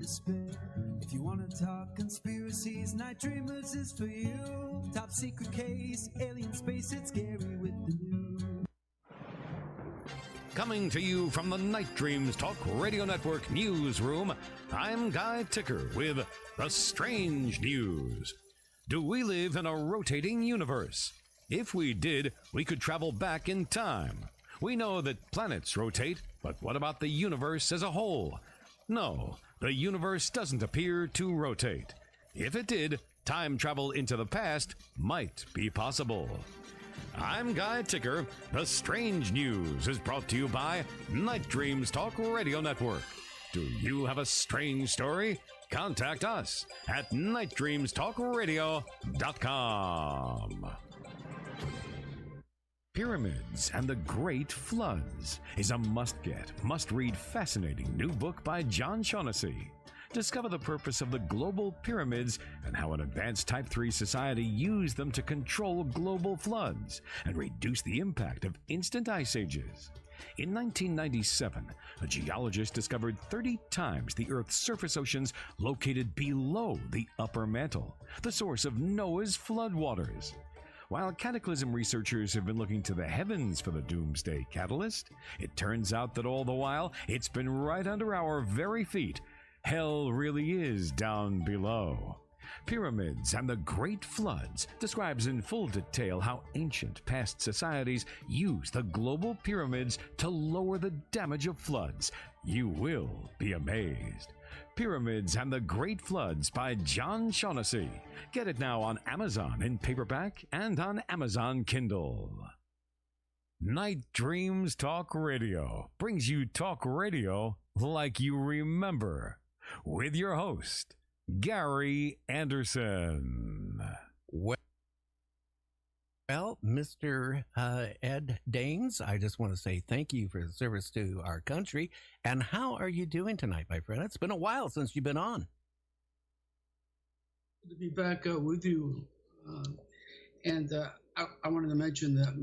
despair. If you want to talk conspiracies, Night Dreamers is for you. Top secret case, alien space, it's scary with the news. Coming to you from the Night Dreams Talk Radio Network newsroom, I'm Guy Ticker with The Strange News. Do we live in a rotating universe? If we did, we could travel back in time. We know that planets rotate, but what about the universe as a whole? No, the universe doesn't appear to rotate. If it did, time travel into the past might be possible. I'm Guy Ticker. The Strange News is brought to you by Night Dreams Talk Radio Network. Do you have a strange story? Contact us at nightdreamstalkradio.com. Pyramids and the Great Floods is a must-get, must-read, fascinating new book by John Shaughnessy. Discover the purpose of the global pyramids and how an advanced Type 3 society used them to control global floods and reduce the impact of instant ice ages. In 1997, a geologist discovered 30 times the Earth's surface oceans located below the upper mantle, the source of Noah's floodwaters. While cataclysm researchers have been looking to the heavens for the doomsday catalyst, it turns out that all the while, it's been right under our very feet. Hell really is down below. Pyramids and the Great Floods describes in full detail how ancient past societies use the global pyramids to lower the damage of floods. You will be amazed. Pyramids and the Great Floods by John Shaughnessy. Get it now on Amazon in paperback and on Amazon Kindle. Night Dreams Talk Radio brings you talk radio like you remember, with your host, Gary Anderson. Well, Mr. Ed Daines, I just want to say thank you for the service to our country. And how are you doing tonight, my friend? It's been a while since you've been on. Good to be back with you. I wanted to mention that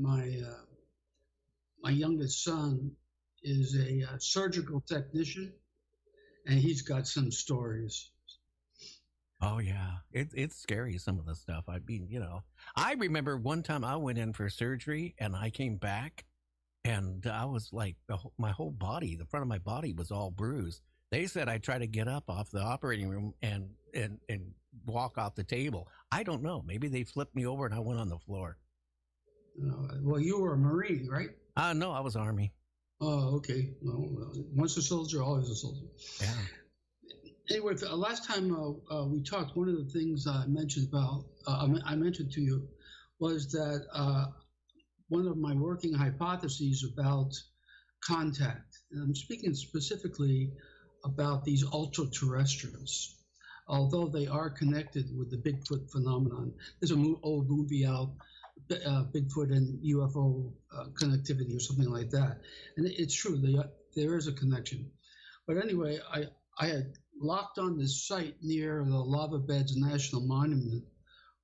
my youngest son is a surgical technician, and he's got some stories. Oh, yeah. It's scary, some of the stuff. I mean, I remember one time I went in for surgery and I came back and I was like, my whole body, the front of my body was all bruised. They said I tried to get up off the operating room and walk off the table. I don't know. Maybe they flipped me over and I went on the floor. Well, you were a Marine, right? No, I was Army. Oh, okay. Well, once a soldier, always a soldier. Yeah. Anyway, the last time we talked, one of the things I mentioned to you was that one of my working hypotheses about contact, and I'm speaking specifically about these ultra-terrestrials, although they are connected with the Bigfoot phenomenon. There's an old movie out, Bigfoot and UFO connectivity or something like that. And it's true, there is a connection. But anyway, I had locked on this site near the Lava Beds National Monument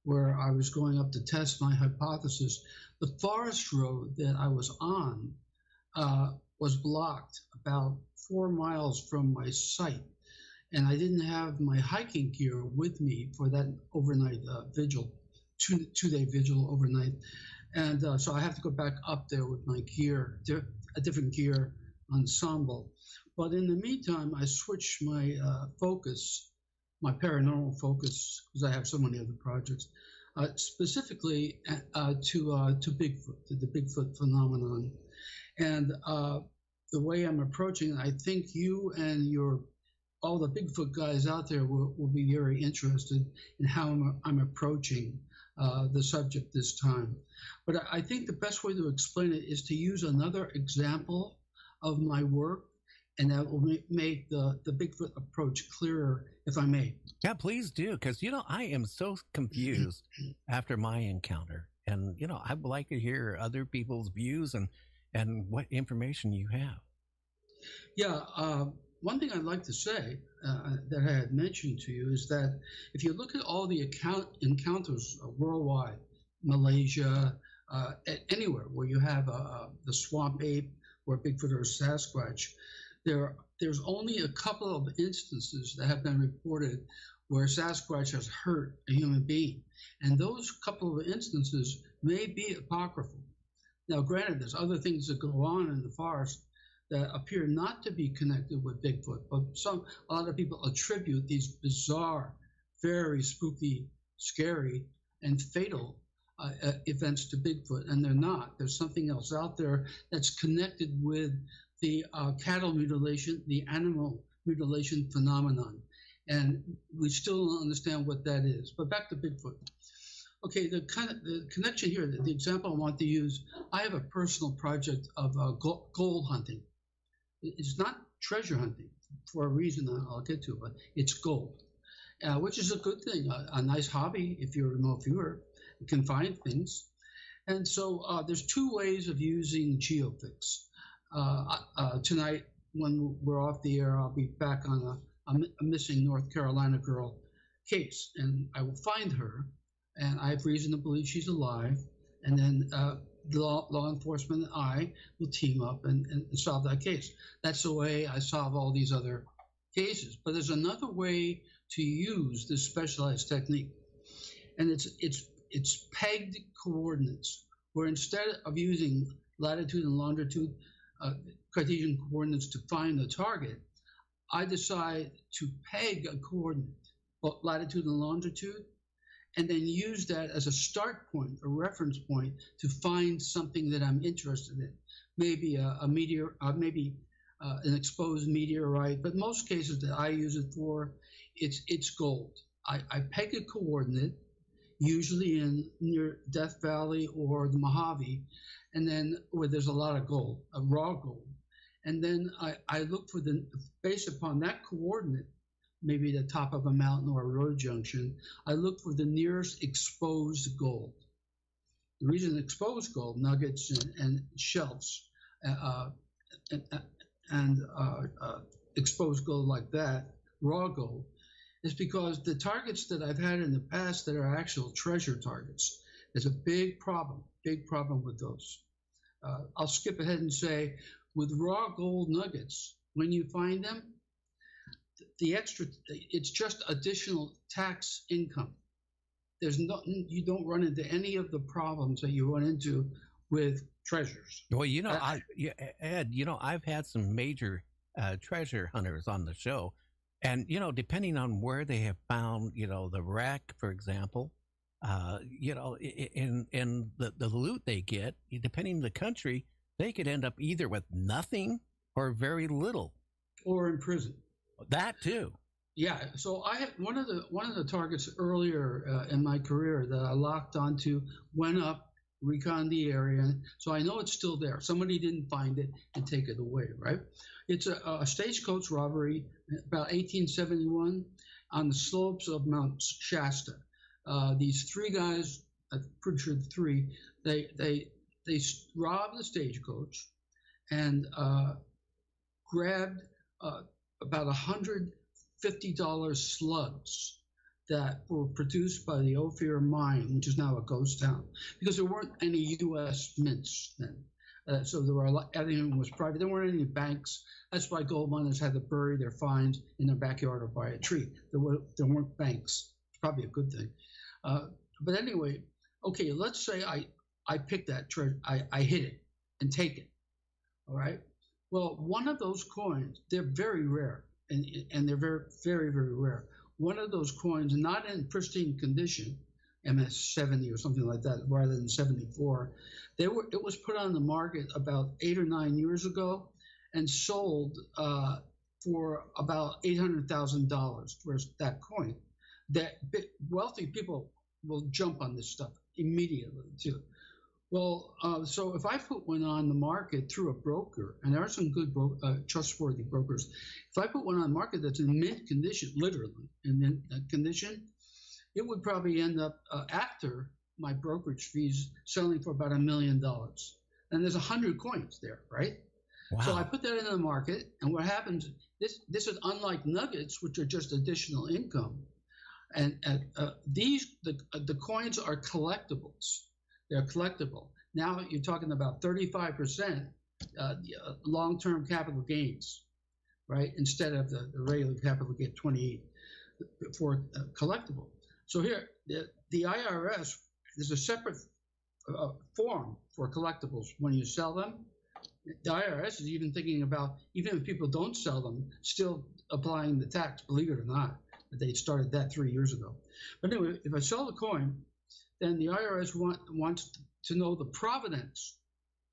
where I was going up to test my hypothesis. The forest road that I was on was blocked about 4 miles from my site. And I didn't have my hiking gear with me for that overnight vigil, two-day vigil overnight. And so I have to go back up there with my gear, a different gear ensemble. But in the meantime, I switched my focus, my paranormal focus, because I have so many other projects, specifically to Bigfoot, to the Bigfoot phenomenon. And the way I'm approaching it, I think you and all the Bigfoot guys out there will be very interested in how I'm approaching the subject this time. But I think the best way to explain it is to use another example of my work, and that will make the Bigfoot approach clearer, if I may. Yeah, please do, because, I am so confused after my encounter. And, I would like to hear other people's views and what information you have. Yeah, one thing I'd like to say that I had mentioned to you is that if you look at all the encounters worldwide, Malaysia, anywhere where you have the swamp ape or Bigfoot or Sasquatch, there's only a couple of instances that have been reported where Sasquatch has hurt a human being, and those couple of instances may be apocryphal. Now, granted, there's other things that go on in the forest that appear not to be connected with Bigfoot, but a lot of people attribute these bizarre, very spooky, scary, and fatal events to Bigfoot, and they're not. There's something else out there that's connected with the cattle mutilation, the animal mutilation phenomenon, and we still don't understand what that is. But back to Bigfoot. Okay, the connection here, the example I want to use, I have a personal project of gold hunting. It's not treasure hunting for a reason I'll get to, but it's gold, which is a good thing, a nice hobby if you're a remote viewer. You can find things. And so there's two ways of using geofix. Tonight, when we're off the air, I'll be back on a missing North Carolina girl case, and I will find her, and I have reason to believe she's alive, and then law enforcement and I will team up and solve that case. That's the way I solve all these other cases. But there's another way to use this specialized technique, and it's pegged coordinates, where instead of using latitude and longitude Cartesian coordinates to find the target, I decide to peg a coordinate, both latitude and longitude, and then use that as a start point, a reference point, to find something that I'm interested in. Maybe a meteor, maybe an exposed meteorite, but most cases that I use it for, it's gold. I peg a coordinate, usually near Death Valley or the Mojave, and then where there's a lot of gold, raw gold. And then I look for based upon that coordinate, maybe the top of a mountain or a road junction, I look for the nearest exposed gold. The reason exposed gold, nuggets and shells, and exposed gold like that, raw gold, is because the targets that I've had in the past that are actual treasure targets, there's a big problem with those. I'll skip ahead and say, with raw gold nuggets, when you find them, it's just additional tax income. There's nothing, you don't run into any of the problems that you run into with treasures. Well, Ed, I've had some major treasure hunters on the show, and depending on where they have found, the wreck, for example, in the loot they get, depending on the country, they could end up either with nothing or very little, or in prison. That too. Yeah. So I had one of the targets earlier in my career that I locked onto, went up, reconned the area, so I know it's still there. Somebody didn't find it and take it away, right? It's a stagecoach robbery about 1871 on the slopes of Mount Shasta. These three guys, I'm pretty sure the three, they robbed the stagecoach and grabbed about $150 slugs that were produced by the Ophir mine, which is now a ghost town, because there weren't any U.S. mints then. So everything was private. There weren't any banks. That's why gold miners had to bury their finds in their backyard or by a tree. There weren't banks. It's probably a good thing. But anyway, okay, let's say I picked that treasure, I hit it and take it, all right? Well, one of those coins, they're very rare, and they're very, very, very rare. One of those coins, not in pristine condition, MS-70 or something like that, rather than 74, it was put on the market about 8 or 9 years ago and sold for about $800,000 for that coin. That wealthy people will jump on this stuff immediately too. Well, so if I put one on the market through a broker, and there are some good trustworthy brokers, if I put one on the market that's in mint condition, literally in mint condition, it would probably end up after my brokerage fees selling for about $1 million. And there's 100 coins there, right? Wow. So I put that into the market, and what happens, this is unlike nuggets, which are just additional income. And the coins are collectibles. They're collectible. Now you're talking about 35% long-term capital gains. right? Instead of the regular capital get 28 for collectible. So here, the IRS, there's a separate form for collectibles when you sell them. The IRS is even thinking about, even if people don't sell them, still applying the tax, believe it or not. They started that 3 years ago. But anyway, if I sell the coin, then the IRS wants to know the provenance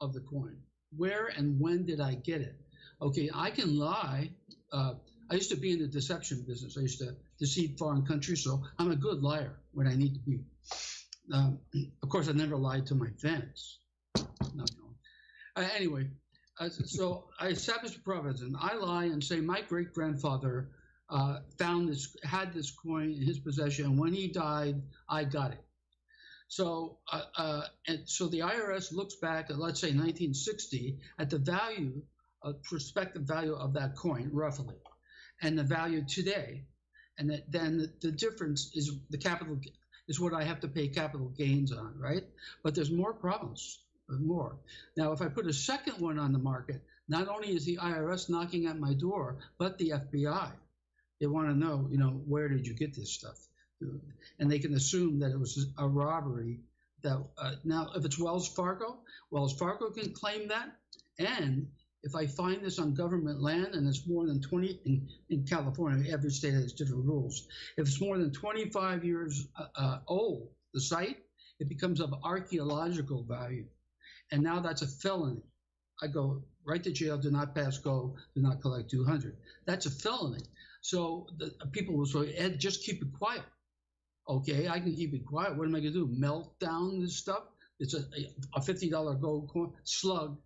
of the coin. Where and when did I get it? Okay, I can lie. I used to be in the deception business. I used to deceive foreign countries, so I'm a good liar when I need to be. Of course, I never lied to my fans. No. Anyway, so I establish a provenance, and I lie and say my great-grandfather had this coin in his possession, and when he died, I got it. So, so the IRS looks back at, let's say, 1960 at the value, prospective value of that coin, roughly, and the value today, and then the difference is the capital is what I have to pay capital gains on, right? But there's more problems. More. Now, if I put a second one on the market, not only is the IRS knocking at my door, but the FBI. They want to know, where did you get this stuff? And they can assume that it was a robbery. That now, if it's Wells Fargo can claim that. And if I find this on government land and it's more than 20, in California, every state has different rules. If it's more than 25 years old, the site, it becomes of archaeological value. And now that's a felony. I go right to jail, do not pass go, do not collect 200. That's a felony. So the people will say, Ed, just keep it quiet. Okay, I can keep it quiet. What am I going to do? Melt down this stuff? It's a $50 gold coin slug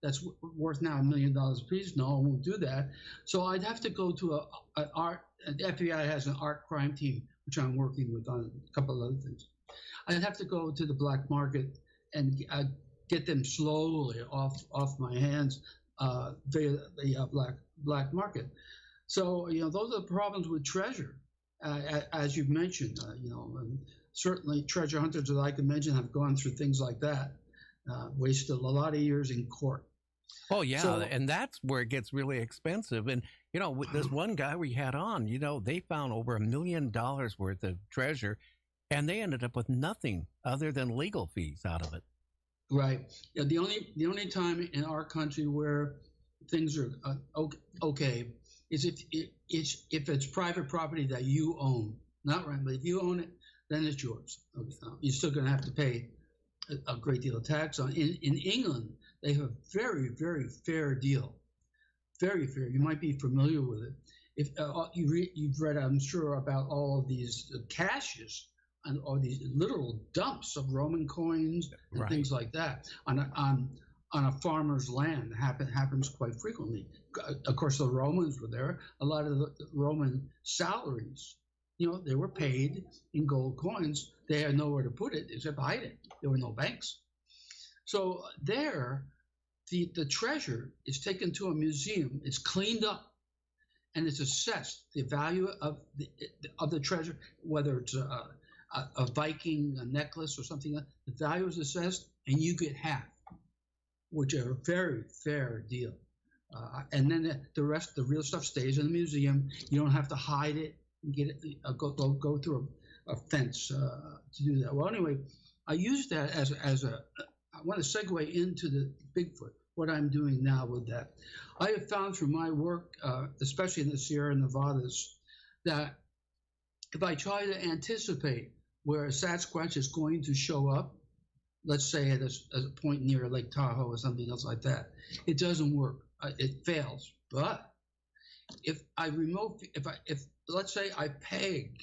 that's worth now $1 million a piece. No, I won't do that. So I'd have to go to an the FBI has an art crime team, which I'm working with on a couple of other things. I'd have to go to the black market and get them slowly off my hands via the black market. So those are the problems with treasure, as you've mentioned. And certainly treasure hunters that I can mention have gone through things like that, wasted a lot of years in court. Oh yeah, and that's where it gets really expensive. And with this one guy we had on, they found over $1 million worth of treasure, and they ended up with nothing other than legal fees out of it. Right. Yeah. The only time in our country where things are okay is if it's private property that you own, not rent. But if you own it, then it's yours. You're still going to have to pay a great deal of tax on. In England, they have a very, very fair deal. Very fair. You might be familiar with it. If you've read, I'm sure, about all of these caches and all these literal dumps of Roman coins and right. things like that on a farmer's land. Happens quite frequently. Of course, the Romans were there. A lot of the Roman salaries, they were paid in gold coins. They had nowhere to put it except hide it. There were no banks. So there, the treasure is taken to a museum. It's cleaned up, and it's assessed. The value of the treasure, whether it's a Viking, a necklace, or something, the value is assessed, and you get half, which is a very fair deal. And then the rest, the real stuff, stays in the museum. You don't have to hide it and get it. Go through a fence to do that. Well, anyway, I use that as I want to segue into the Bigfoot. What I'm doing now with that, I have found through my work, especially in the Sierra Nevadas, that if I try to anticipate where a Sasquatch is going to show up, let's say at a point near Lake Tahoe or something else like that, it doesn't work. It fails. But if let's say I peg,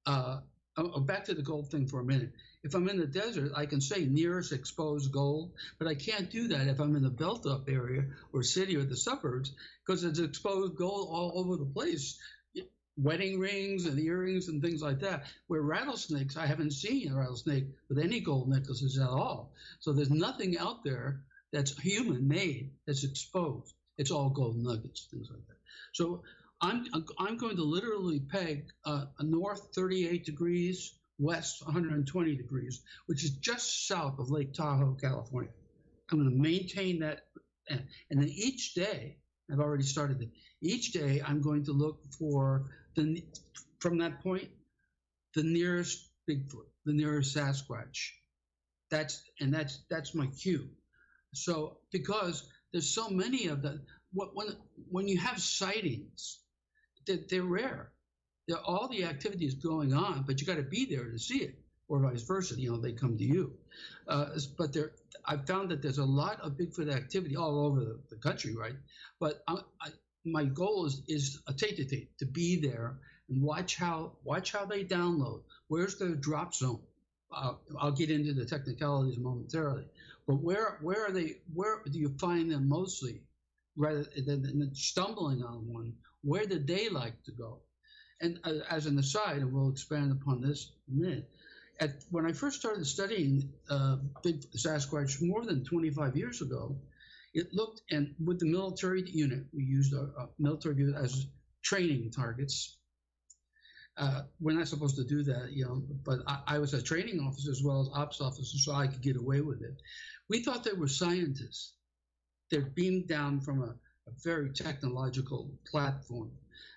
back to the gold thing for a minute. If I'm in the desert, I can say nearest exposed gold, but I can't do that if I'm in the built-up area or city or the suburbs, because it's exposed gold all over the place. Wedding rings and earrings and things like that. Where rattlesnakes, I haven't seen a rattlesnake with any gold necklaces at all. So there's nothing out there that's human-made that's exposed. It's all gold nuggets, things like that. So I'm going to literally peg a north 38 degrees, west 120 degrees, which is just south of Lake Tahoe, California. I'm going to maintain that, and then each day, I've already started it. Each day I'm going to look for from that point, the nearest Bigfoot, the nearest Sasquatch. That's my cue. So because there's so many of them, when you have sightings, they're rare. All the activity is going on, but you got to be there to see it, or vice versa. They come to you. But I've found that there's a lot of Bigfoot activity all over the country, right? But my goal is to be there and watch how they download. Where's the drop zone? I'll get into the technicalities momentarily. But where are they? Where do you find them mostly, rather than stumbling on one? Where did they like to go? And as an aside, and we'll expand upon this in a minute, when I first started studying big Sasquatch more than 25 years ago, it looked, and with the military unit, we used a military unit as training targets. We're not supposed to do that, but I was a training officer as well as ops officer, so I could get away with it. We thought they were scientists. They're beamed down from a very technological platform.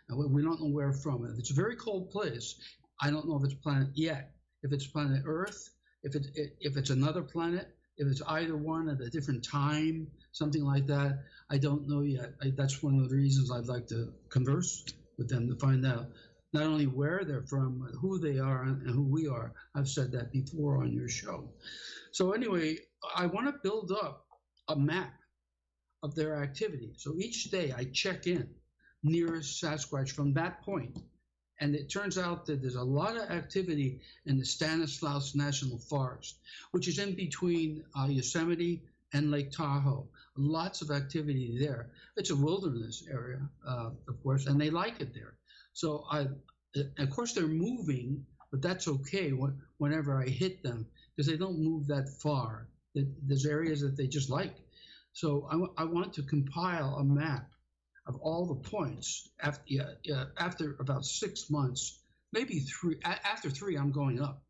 We don't know where from. If it's a very cold place, I don't know if it's planet yet. If it's planet Earth, if it's another planet, if it's either one at a different time, something like that, I don't know yet. That's one of the reasons I'd like to converse with them to find out not only where they're from, who they are, and who we are. I've said that before on your show. So anyway, I want to build up a map of their activity. So each day I check in nearest Sasquatch from that point. And it turns out that there's a lot of activity in the Stanislaus National Forest, which is in between Yosemite and Lake Tahoe. Lots of activity there. It's a wilderness area, of course, and they like it there. So of course they're moving, but that's okay whenever I hit them, because they don't move that far. There's areas that they just like. So I want to compile a map of all the points after about 6 months, maybe 3. After 3, I'm going up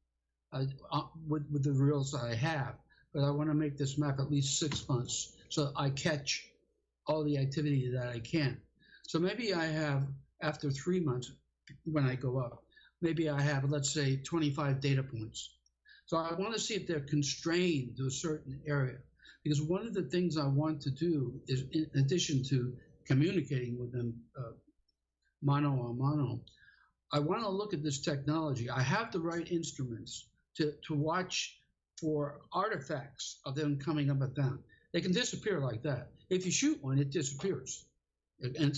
with the reels I have. But I want to make this map at least 6 months so I catch all the activity that I can. So maybe I have, after 3 months, when I go up, maybe I have, let's say, 25 data points. So I want to see if they're constrained to a certain area. Because one of the things I want to do is, in addition to communicating with them mano a mano, I want to look at this technology. I have the right instruments to watch for artifacts of them coming up at them. They can disappear like that. If you shoot one, it disappears. And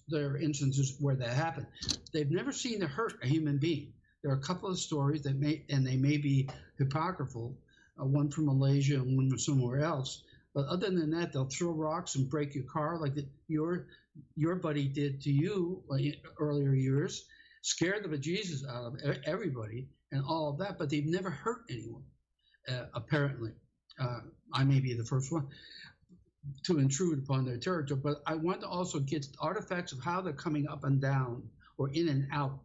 there are instances where that happened. They've never seen to hurt a human being. There are a couple of stories that they may be apocryphal, one from Malaysia and one from somewhere else. But other than that, they'll throw rocks and break your car like your buddy did to you earlier years, scared the bejesus out of everybody and all of that. But they've never hurt anyone, apparently. I may be the first one to intrude upon their territory, but I want to also get artifacts of how they're coming up and down or in and out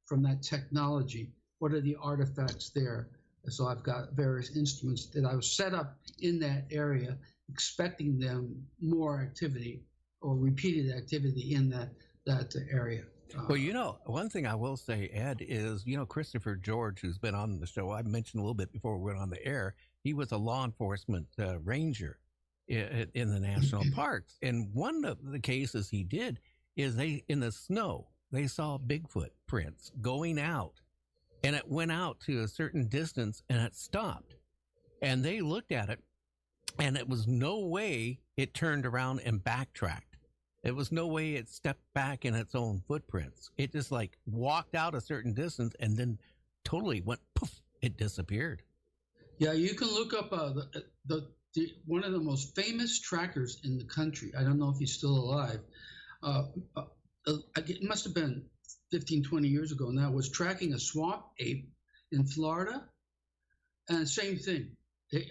from that technology. What are the artifacts there? So I've got various instruments that I was set up in that area, expecting them more activity or repeated activity in that area. Well, one thing I will say, Ed, is, Christopher George, who's been on the show, I mentioned a little bit before we went on the air, he was a law enforcement ranger in the national parks. And one of the cases he did is in the snow, they saw Bigfoot prints going out, and it went out to a certain distance and it stopped. And they looked at it, and it was no way it turned around and backtracked. It was no way it stepped back in its own footprints. It just walked out a certain distance and then totally went poof, it disappeared. Yeah, you can look up one of the most famous trackers in the country. I don't know if he's still alive. It must have been 15, 20 years ago now, was tracking a swamp ape in Florida. And same thing.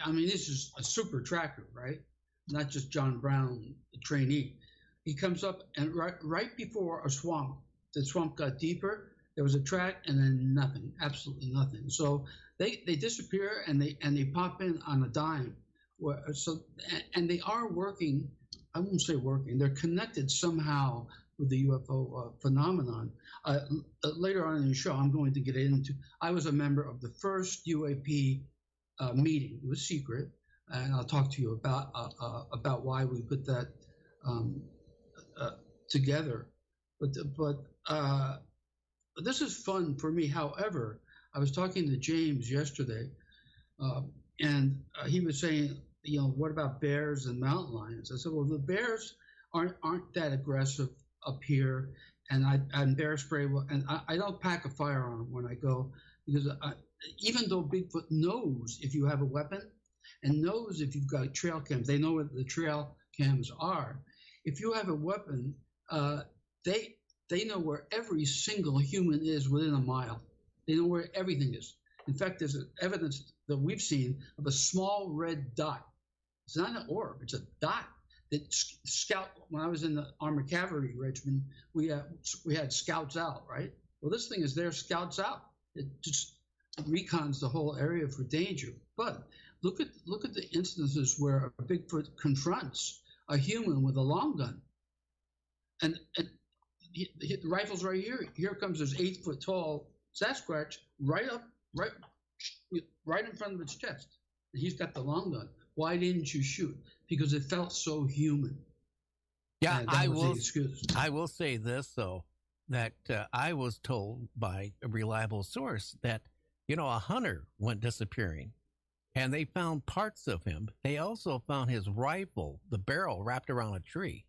I mean, this is a super tracker, right? Not just John Brown, the trainee. He comes up, and right before the swamp got deeper, there was a track, and then nothing, absolutely nothing. So they disappear, and they pop in on a dime. And they are working I won't say working. They're connected somehow with the UFO phenomenon. Later on in the show, I'm going to get into. I was a member of the first UAP meeting. It was secret, and I'll talk to you about why we put that together. But this is fun for me. However, I was talking to James yesterday, and he was saying, what about bears and mountain lions? I said, well, the bears aren't that aggressive up here, and bear spray. And I don't pack a firearm when I go, because even though Bigfoot knows if you have a weapon and knows if you've got trail cams, they know what the trail cams are. If you have a weapon, they know where every single human is within a mile. They know where everything is. In fact, there's evidence that we've seen of a small red dot. It's not an orb, it's a dot that scout. When I was in the Armored Cavalry Regiment, we had scouts out, right? Well, this thing is there, scouts out. It just recons the whole area for danger. But look at the instances where a Bigfoot confronts a human with a long gun, and the rifle's right here. Here comes this 8 foot tall Sasquatch right in front of its chest. And he's got the long gun. Why didn't you shoot? Because it felt so human. Yeah, I will say this though, that I was told by a reliable source that a hunter went disappearing, and they found parts of him. They also found his rifle, the barrel, wrapped around a tree.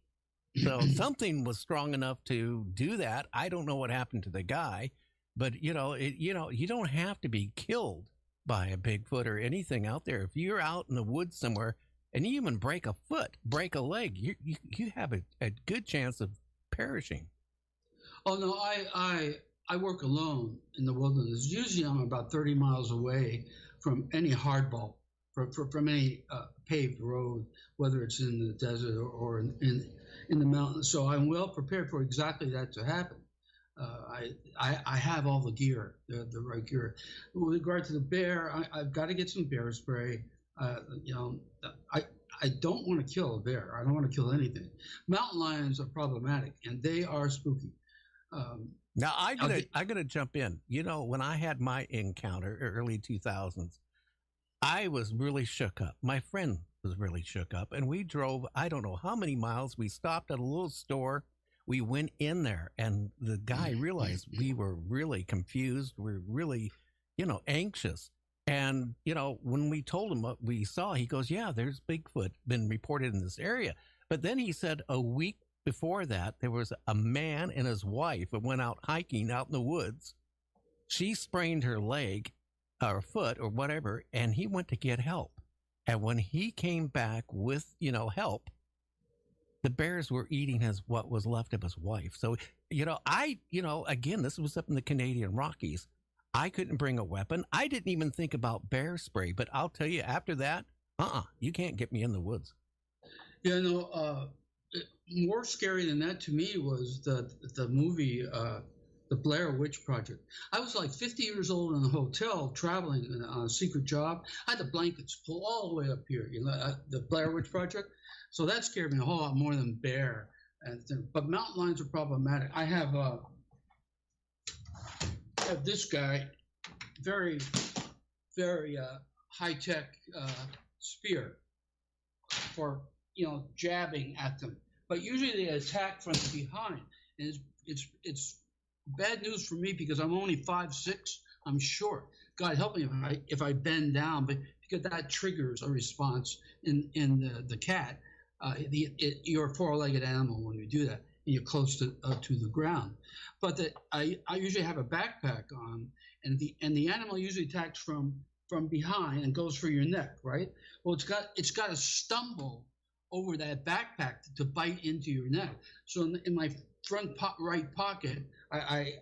So something was strong enough to do that. I don't know what happened to the guy, but you don't have to be killed by a Bigfoot or anything out there. If you're out in the woods somewhere and you even break a foot, break a leg, you have a good chance of perishing. Oh no, I work alone in the wilderness. Usually I'm about 30 miles away from any hardball, from any paved road, whether it's in the desert or in the mountains. So I'm well prepared for exactly that to happen. I have all the gear, the right gear. With regard to the bear, I've got to get some bear spray. I don't want to kill a bear. I don't want to kill anything. Mountain lions are problematic, and they are spooky. Now I gotta jump in. When I had my encounter early 2000s, I was really shook up. My friend was really shook up, and we drove, I don't know how many miles. We stopped at a little store. We went in there, and the guy realized we were really confused. We're really, anxious. And, when we told him what we saw, he goes, yeah, there's Bigfoot been reported in this area. But then he said a week before that, there was a man and his wife that went out hiking out in the woods. She sprained her leg or foot or whatever, and he went to get help. And when he came back with, help, the bears were eating what was left of his wife. So, again, this was up in the Canadian Rockies. I couldn't bring a weapon. I didn't even think about bear spray, but I'll tell you, after that, you can't get me in the woods. Yeah, more scary than that to me was the movie, The Blair Witch Project. I was like 50 years old in a hotel traveling on a secret job. I had the blankets pulled all the way up here, the Blair Witch Project. So that scared me a whole lot more than bear. But mountain lions are problematic. I have this guy, very, very high-tech spear for jabbing at them. But usually they attack from behind, and it's bad news for me because I'm only 5'6". I'm short. God help me if I bend down, but because that triggers a response in the cat. You're a four-legged animal when you do that, and you're close to the ground. But I usually have a backpack on, and the animal usually attacks from behind and goes for your neck, right? Well, it's got to stumble over that backpack to bite into your neck. So in my front right pocket, I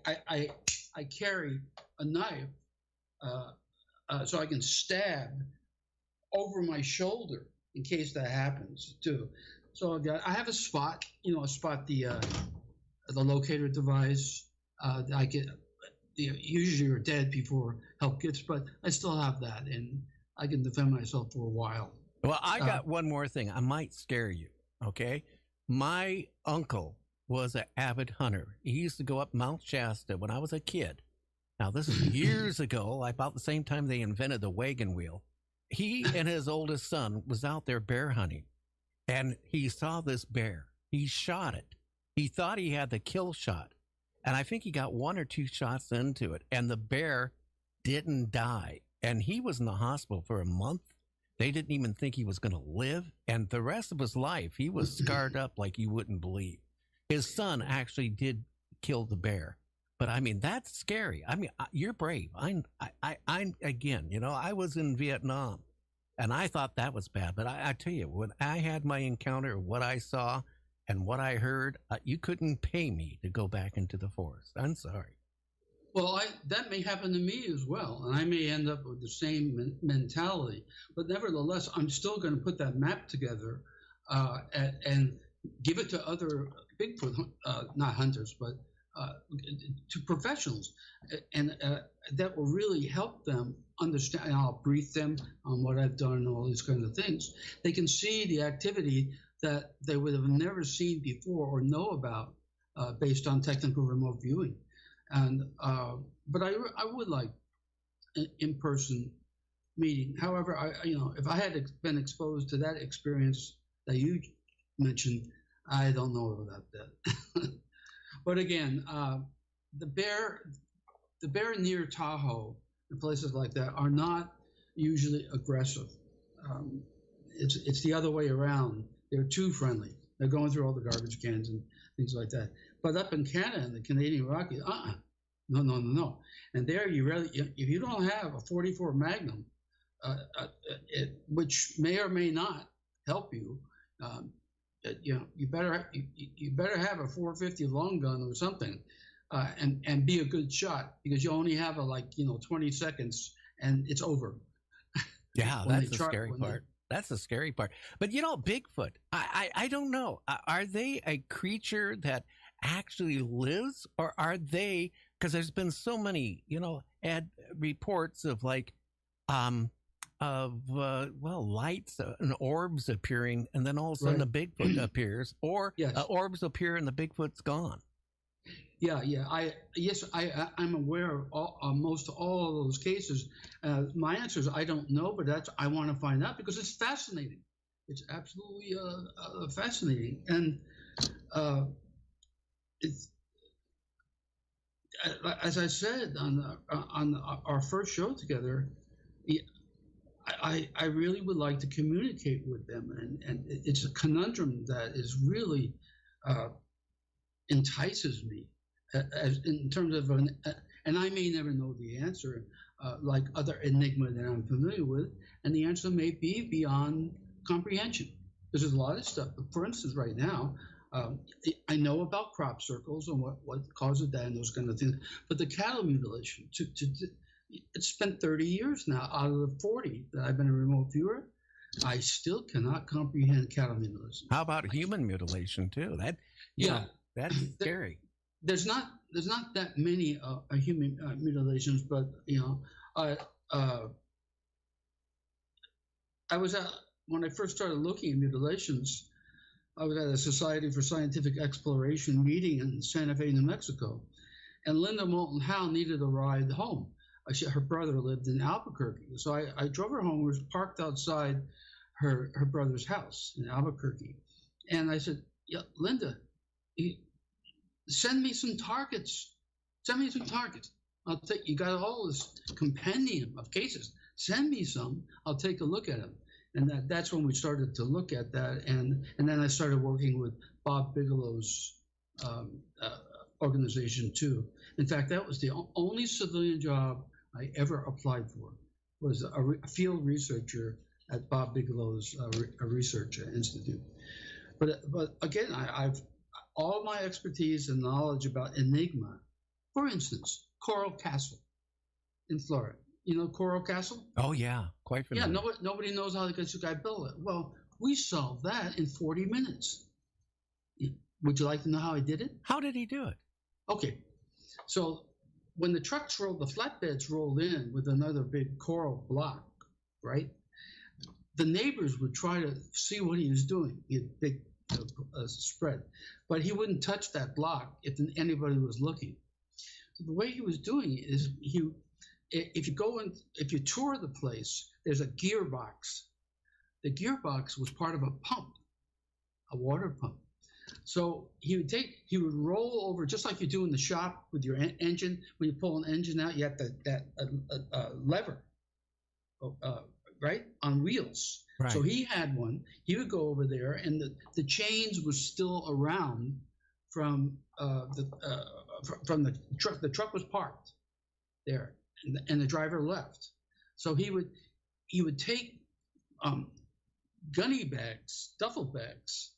carry a knife so I can stab over my shoulder in case that happens too. So I have a spot, the locator device. I get, usually you're dead before help gets, but I still have that, and I can defend myself for a while. Well, I got one more thing. I might scare you, okay? My uncle was an avid hunter. He used to go up Mount Shasta when I was a kid. Now, this is years ago, about the same time they invented the wagon wheel. He and his oldest son was out there bear hunting, and he saw this bear. He shot it. He thought he had the kill shot, and I think he got 1 or 2 shots into it, and the bear didn't die. And he was in the hospital for a month. They didn't even think he was going to live. And the rest of his life, he was scarred up like you wouldn't believe. His son actually did kill the bear. But I mean, that's scary. I mean, you're brave. I'm again, you know, I was in Vietnam and I thought that was bad. But I tell you, when I had my encounter, what I saw and what I heard, you couldn't pay me to go back into the forest. I'm sorry. Well, that may happen to me as well, and I may end up with the same mentality. But nevertheless, I'm still going to put that map together and give it to other Bigfoot, not hunters, but to professionals, and that will really help them understand. And I'll brief them on what I've done and all these kinds of things. They can see the activity that they would have never seen before or know about based on technical remote viewing. And but I would like an in-person meeting. However, if I had been exposed to that experience that you mentioned, I don't know about that. But again, the bear near Tahoe and places like that are not usually aggressive. It's the other way around. They're too friendly. They're going through all the garbage cans and things like that. But up in Canada and the Canadian Rockies, no. And there, if you don't have a 44 Magnum, which may or may not help you, you better have a 450 long gun or something, and be a good shot, because you only have 20 seconds and it's over. Yeah, that's the scary part. That's the scary part. But Bigfoot, I don't know. Are they a creature that actually lives, or are they? Because there's been so many, reports of lights and orbs appearing, and then all of a sudden a Bigfoot appears, or orbs appear and the Bigfoot's gone. Yeah. I'm aware of most all of those cases. My answer is I don't know, but I want to find out because it's fascinating. It's absolutely fascinating, and it's. As I said on our first show together, I really would like to communicate with them, and it's a conundrum that is really entices me, as in terms of and I may never know the answer, like other enigma that I'm familiar with, and the answer may be beyond comprehension. There's a lot of stuff. For instance, right now, I know about crop circles and what causes that and those kind of things, but the cattle mutilation, it's spent 30 years now out of the 40 that I've been a remote viewer. I still cannot comprehend cattle mutilation. How about human mutilation too? That's scary. There's not that many human mutilations, but I was when I first started looking at mutilations, I was at a Society for Scientific Exploration meeting in Santa Fe, New Mexico, and Linda Moulton Howe needed a ride home. Her brother lived in Albuquerque, so I drove her home. We were parked outside her brother's house in Albuquerque, and I said, "Yeah, Linda, send me some targets. Send me some targets. I'll take. You got all this compendium of cases. Send me some. I'll take a look at them." And that's when we started to look at that, and then I started working with Bob Bigelow's organization too. In fact, that was the only civilian job I ever applied for, was a field researcher at Bob Bigelow's research institute. But again, I've all my expertise and knowledge about enigma. For instance, Coral Castle in Florida. You know Coral Castle? Oh, yeah. Quite familiar. Yeah, nobody knows how the guy built it. Well, we solved that in 40 minutes. Would you like to know how he did it? How did he do it? Okay. So when the trucks rolled, the flatbeds rolled in with another big coral block, right? The neighbors would try to see what he was doing. He had big spread. But he wouldn't touch that block if anybody was looking. So the way he was doing it is if you tour the place, there's a gearbox. The gearbox was part of a pump, a water pump. So he would roll over, just like you do in the shop with your engine. When you pull an engine out, you have that lever, right, on wheels. Right. So he had one. He would go over there, and the chains were still around from the truck. The truck was parked there, and the driver left. So he would take gunny bags, duffel bags,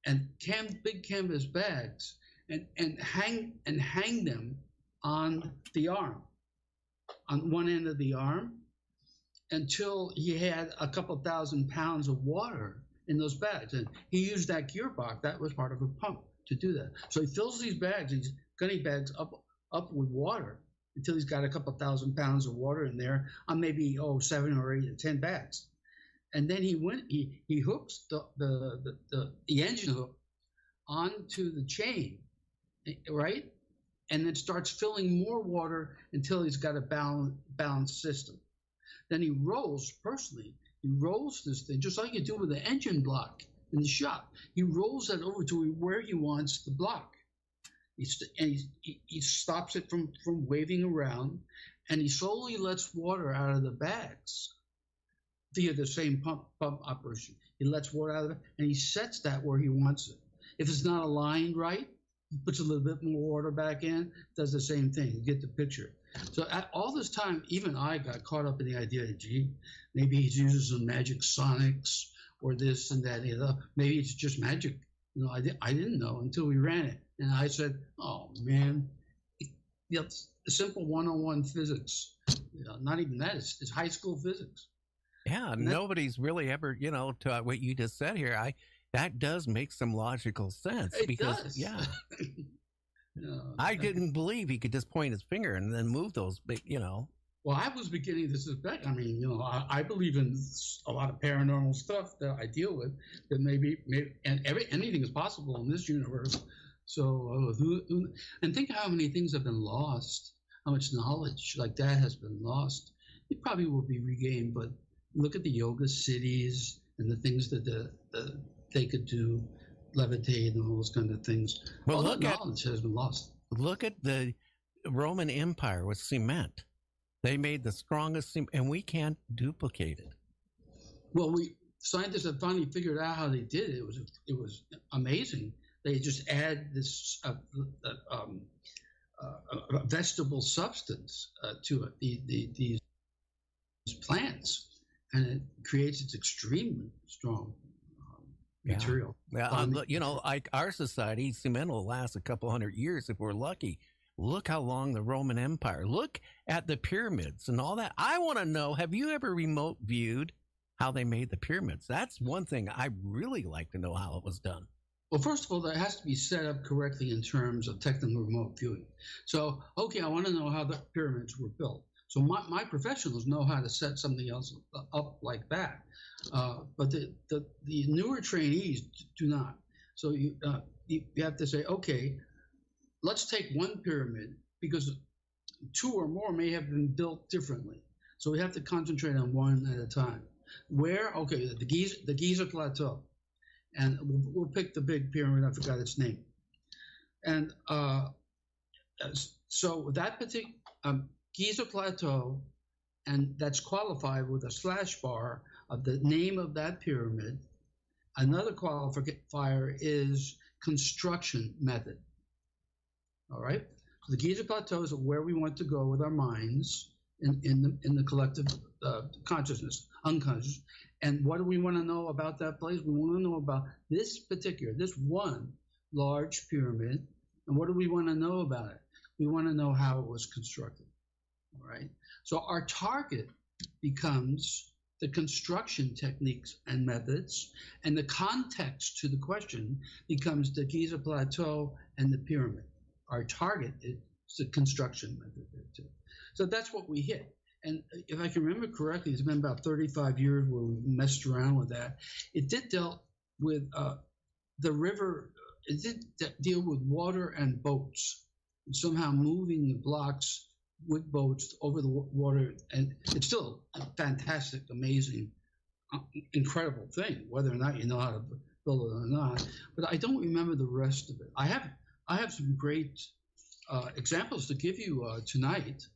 and big canvas bags, and hang them on the arm, on one end of the arm, until he had a couple 1,000 pounds of water in those bags. And he used that gearbox. That was part of a pump to do that. So he fills these bags, these gunny bags, up with water until he's got a couple 1,000 pounds of water in there on maybe 7 or 8 or 10 bags. And then he hooks the engine hook onto the chain, right? And then starts filling more water until he's got a balanced system. Then he rolls this thing, just like you do with the engine block in the shop. He rolls that over to where he wants the block. He stops it from waving around, and he slowly lets water out of the bags via the same pump operation. He lets water out of it, and he sets that where he wants it. If it's not aligned right, he puts a little bit more water back in, does the same thing. You get the picture. So all this time, even I got caught up in the idea that, gee, maybe he's using some magic sonics or this and that. Maybe it's just magic. I didn't know until we ran it. And I said, oh, man, it's simple 101 physics. Not even that. It's high school physics. Yeah, nobody's really ever, to what you just said here, that does make some logical sense. It because, does. Yeah. I didn't believe he could just point his finger and then move those big, Well, I was beginning to suspect. I mean, I believe in a lot of paranormal stuff that I deal with. That maybe anything is possible in this universe. So, and think how many things have been lost. How much knowledge like that has been lost. It probably will be regained. But look at the yoga cities and the things that they could do, levitate and all those kind of things. Well, all that knowledge has been lost. Look at the Roman Empire with cement. They made the strongest cement, and we can't duplicate it. Well, scientists have finally figured out how they did it. It was amazing. They just add this vegetable substance to it, these plants, and it creates its extremely strong material. Yeah, like our society, cement will last a couple 100 years if we're lucky. Look how long the Roman Empire. Look at the pyramids and all that. I want to know, have you ever remote viewed how they made the pyramids? That's one thing I really like to know how it was done. Well, first of all, that has to be set up correctly in terms of technical remote viewing. So, okay, I want to know how the pyramids were built. So my professionals know how to set something else up like that. But the newer trainees do not. So you have to say, okay, let's take one pyramid because 2 or more may have been built differently. So we have to concentrate on one at a time. Where? Okay, the Giza Plateau. And we'll pick the big pyramid. I forgot its name. And so that particular Giza Plateau, and that's qualified with a slash bar of the name of that pyramid. Another qualifier is construction method. All right. So the Giza Plateau is where we want to go with our minds in the collective consciousness, unconscious. And what do we want to know about that place? We want to know about this one large pyramid. And what do we want to know about it? We want to know how it was constructed. All right. So our target becomes the construction techniques and methods, and the context to the question becomes the Giza Plateau and the pyramid. Our target is the construction method there too. So that's what we hit. And if I can remember correctly, it's been about 35 years where we messed around with that. It did deal with the river, it did deal with water and boats, and somehow moving the blocks with boats over the water. And it's still a fantastic, amazing, incredible thing, whether or not you know how to build it or not. But I don't remember the rest of it. I have some great examples to give you tonight,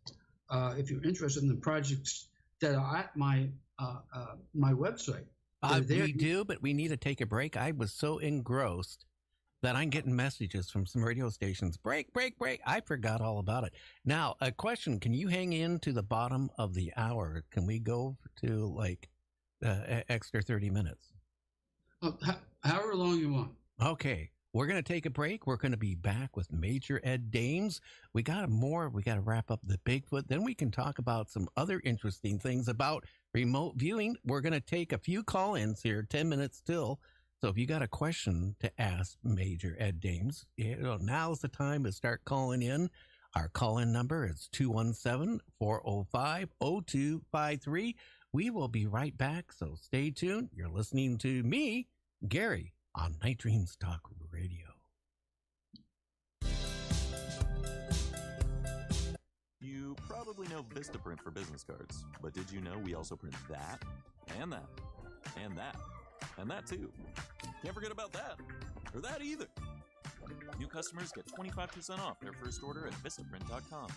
if you're interested in the projects that are at my my website. We do, but we need to take a break. I was so engrossed that I'm getting messages from some radio stations. Break, break, break. I forgot all about it. Now, a question. Can you hang in to the bottom of the hour? Can we go to like extra 30 minutes? However long you want. Okay. We're going to take a break. We're going to be back with Major Ed Dames. We got to wrap up the Bigfoot. Then we can talk about some other interesting things about remote viewing. We're going to take a few call-ins here, 10 minutes still. So if you got a question to ask Major Ed Dames, now's the time to start calling in. Our call-in number is 217-405-0253. We will be right back, so stay tuned. You're listening to me, Gary, on Night Dreams Talk Radio. You probably know Vistaprint for business cards, but did you know we also print that, and that, and that, and that too? Can't forget about that, or that either. New customers get 25% off their first order at Vistaprint.com.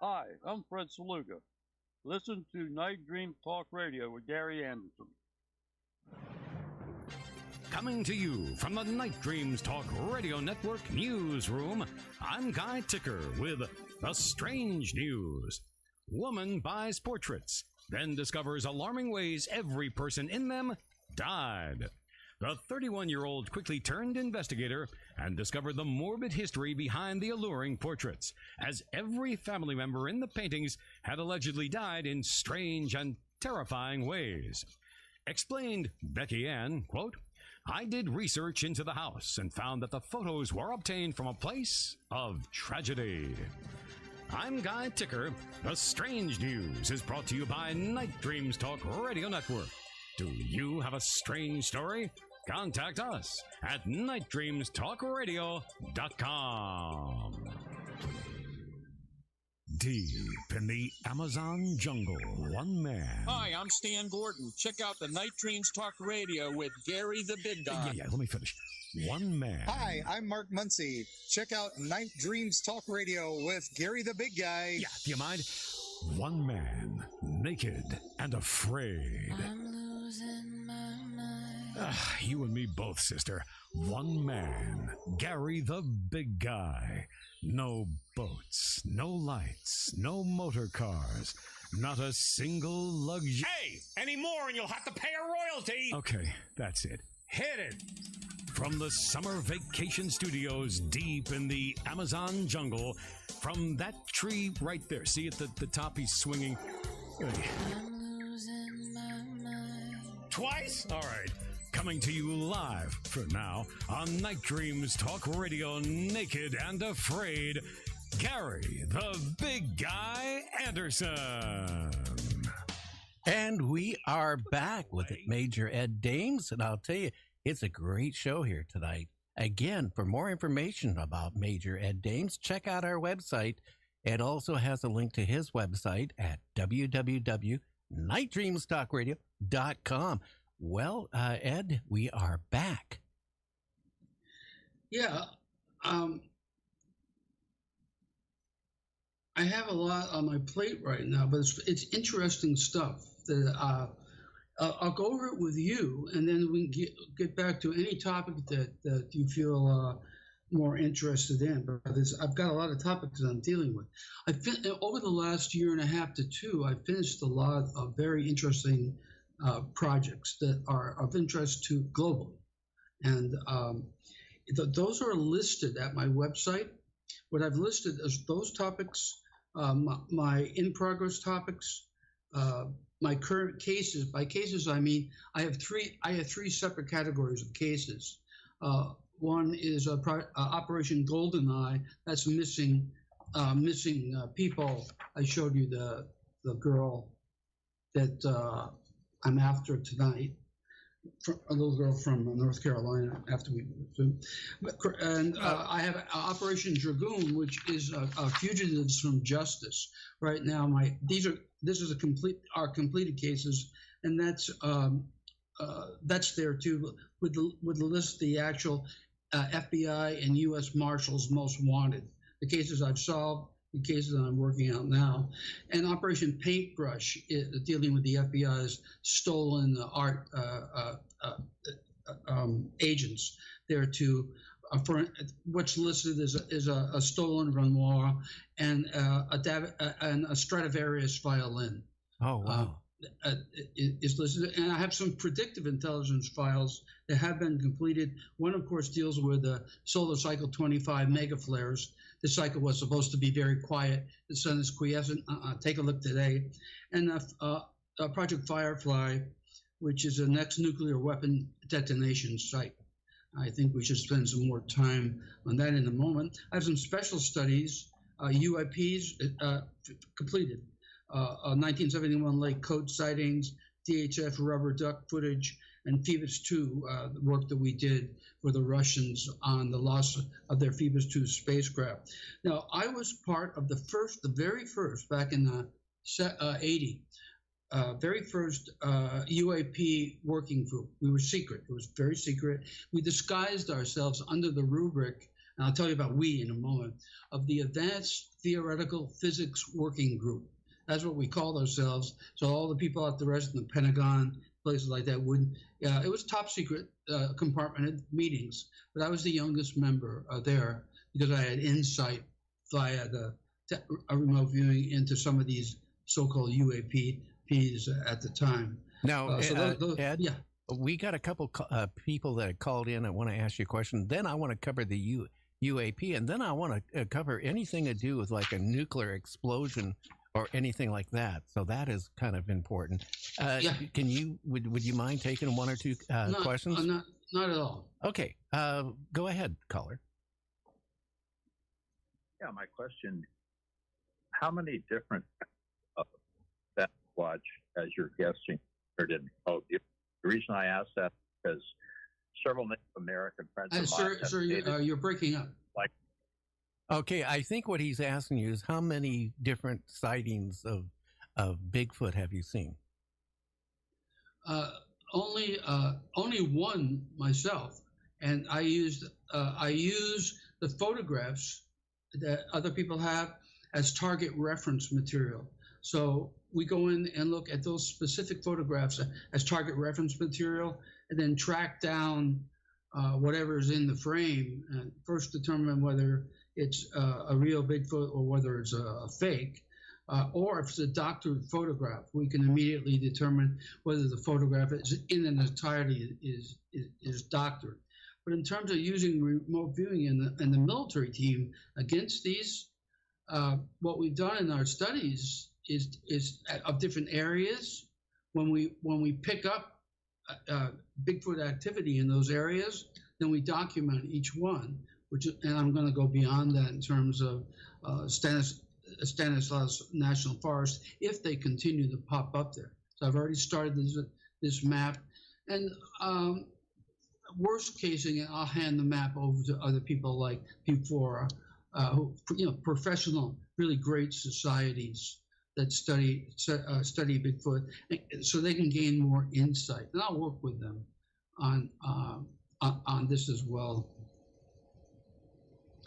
Hi, I'm Fred Saluga. Listen to Night Dream Talk Radio with Gary Anderson. Coming to you from the Night Dreams Talk Radio Network newsroom, I'm Guy Ticker with the strange news. Woman buys portraits, then discovers alarming ways every person in them died. The 31-year-old quickly turned investigator and discovered the morbid history behind the alluring portraits, as every family member in the paintings had allegedly died in strange and terrifying ways. Explained Becky Ann, quote, I did research into the house and found that the photos were obtained from a place of tragedy. I'm Guy Ticker. The Strange News is brought to you by Night Dreams Talk Radio Network. Do you have a strange story? Contact us at nightdreamstalkradio.com. Deep in the Amazon jungle, one man. Hi, I'm Stan Gordon. Check out the Night Dreams Talk Radio with Gary the Big Guy. Yeah, let me finish. One man. Hi, I'm Mark Muncy. Check out Night Dreams Talk Radio with Gary the Big Guy. Yeah, do you mind? One man, naked and afraid. I'm losing my mind. You and me both, sister. One man, Gary the Big Guy. No boats, no lights, no motor cars, not a single luxury. Hey, any more and you'll have to pay a royalty. Okay, that's it. Hit it! From the summer vacation studios deep in the Amazon jungle, from that tree right there. See at the top, he's swinging. I'm losing my mind. Twice? All right. Coming to you live, for now, on Night Dreams Talk Radio, naked and afraid, Gary the Big Guy Anderson. And we are back with Major Ed Dames, and I'll tell you, it's a great show here tonight. Again, for more information about Major Ed Dames, check out our website. It also has a link to his website at www.nightdreamstalkradio.com. Well, Ed, we are back. Yeah. I have a lot on my plate right now, but it's interesting stuff that I'll go over it with you, and then we can get back to any topic that you feel more interested in. But I've got a lot of topics that I'm dealing with. Over the last year and a half to two, I finished a lot of very interesting projects that are of interest to globally. And those are listed at my website. What I've listed is those topics, my in-progress topics, my current cases. By cases, I mean I have three separate categories of cases. One is Operation Goldeneye. That's missing people. I showed you the girl that I'm after tonight, a little girl from North Carolina. After we, and I have Operation Dragoon, which is fugitives from justice. Right now, this is our completed cases, and that's there too with the list the actual FBI and U.S. Marshals most wanted, the cases I've solved, the cases that I'm working out now, and Operation Paintbrush, dealing with the FBI's stolen art agents. There too, for what's listed is a stolen Renoir and a Stradivarius violin. Oh, wow. Is listed, and I have some predictive intelligence files that have been completed. One, of course, deals with the solar cycle 25 megaflares. The cycle was supposed to be very quiet. The sun is quiescent. Take a look today. And Project Firefly, which is the next nuclear weapon detonation site. I think we should spend some more time on that in a moment. I have some special studies, UIPs completed. 1971 Lake Coast sightings, DHF rubber duck footage, and Phoebus 2, the work that we did for the Russians on the loss of their Phoebus 2 spacecraft. Now, I was part of the very first, back in 80, very first UAP working group. We were secret. It was very secret. We disguised ourselves under the rubric, and I'll tell you about we in a moment, of the Advanced Theoretical Physics Working Group. That's what we called ourselves. So all the people out the rest in the Pentagon, places like that wouldn't. It was top secret, compartmented meetings, but I was the youngest member there because I had insight via a remote viewing into some of these so-called UAPs at the time. Now, Ed, yeah. We got a couple people that called in. I want to ask you a question. Then I want to cover the UAP, and then I want to cover anything to do with like a nuclear explosion or anything like that. So that is kind of important. Can you would you mind taking one or two questions? Not at all. Okay, go ahead, caller. Yeah, my question: how many different that watch as you're guessing or didn't? Oh, the reason I asked that is several Native American friends of mine. Sir, you're breaking up. Okay, I think what he's asking you is how many different sightings of Bigfoot have you seen? Only one myself, and I use the photographs that other people have as target reference material. So we go in and look at those specific photographs as target reference material, and then track down whatever's in the frame, and first determine whether it's a real Bigfoot or whether it's a fake, or if it's a doctored photograph. We can immediately determine whether the photograph is in its entirety is doctored. But in terms of using remote viewing in the military team against these, what we've done in our studies is of different areas. When we pick up Bigfoot activity in those areas, then we document each one. And I'm going to go beyond that in terms of Stanislaus National Forest if they continue to pop up there. So I've already started this map, and worst casing, I'll hand the map over to other people like Pufora, who professional, really great societies that study Bigfoot, so they can gain more insight. And I'll work with them on this as well.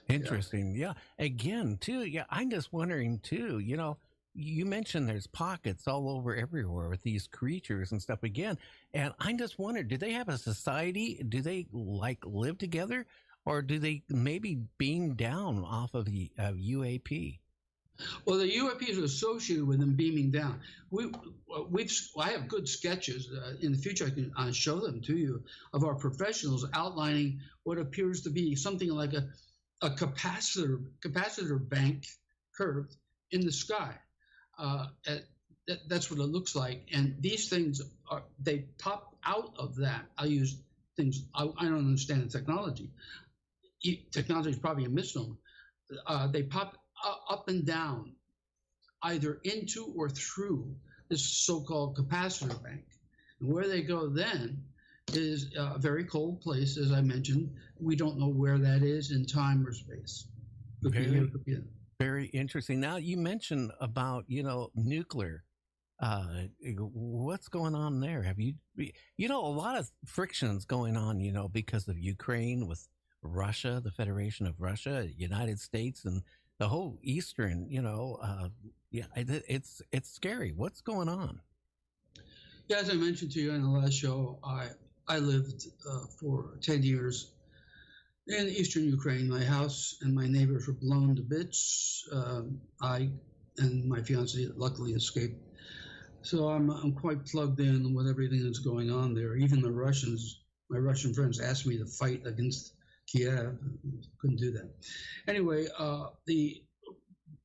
Interesting. Yeah. Again, too. Yeah. I'm just wondering too, you mentioned there's pockets all over everywhere with these creatures and stuff again. And I just wondered, do they have a society? Do they like live together, or do they maybe beam down off of the UAP? Well, the UAPs are associated with them beaming down. I have good sketches. In the future, I can show them to you of our professionals outlining what appears to be something like a capacitor bank curved in the sky. That's what it looks like. And these things they pop out of that. I use things. I don't understand the technology. Technology is probably a misnomer. They pop up and down, either into or through this so-called capacitor bank. And where they go then is a very cold place, as I mentioned. We don't know where that is in time or space. Very interesting. Now, you mentioned about, nuclear. What's going on there? Have you a lot of frictions going on, because of Ukraine with Russia, the Federation of Russia, United States, and the whole Eastern, it's scary. What's going on? Yeah, as I mentioned to you in the last show, I lived for 10 years in eastern Ukraine. My house and my neighbors were blown to bits. I and my fiancée luckily escaped. So I'm quite plugged in with everything that's going on there. Even the Russians, my Russian friends asked me to fight against Kiev. Couldn't do that. Anyway,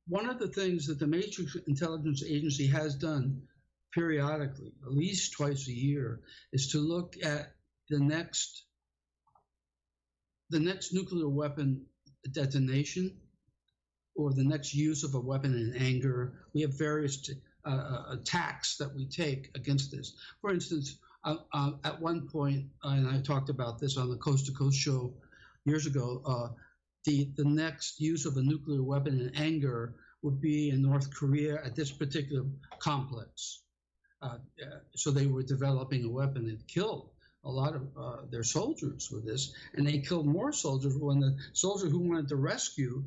one of the things that the Matrix Intelligence Agency has done periodically, at least twice a year, is to look at the next nuclear weapon detonation or the next use of a weapon in anger. We have various attacks that we take against this. For instance, at one point, and I talked about this on the Coast to Coast show years ago, the next use of a nuclear weapon in anger would be in North Korea at this particular complex. So they were developing a weapon that killed a lot of their soldiers with this, and they killed more soldiers when the soldier who wanted to rescue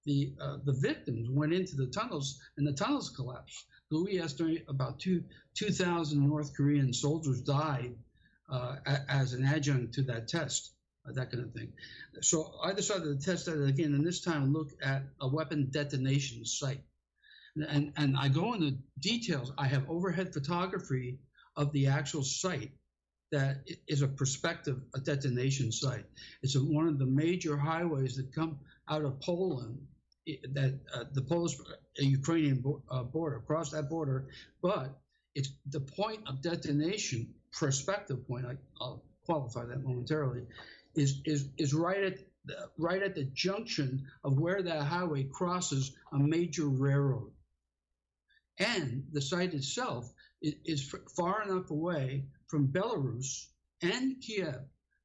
the victims went into the tunnels, and the tunnels collapsed. We estimate about 2,000 North Korean soldiers died as an adjunct to that test, that kind of thing. So I decided to test that again, and this time look at a weapon detonation site. And I go into details. I have overhead photography of the actual site that is a detonation site. It's one of the major highways that come out of Poland, that the Polish-Ukrainian border, across that border, but it's the point of detonation, prospective point, I'll qualify that momentarily, is right at the junction of where that highway crosses a major railroad. And the site itself is far enough away from Belarus and Kiev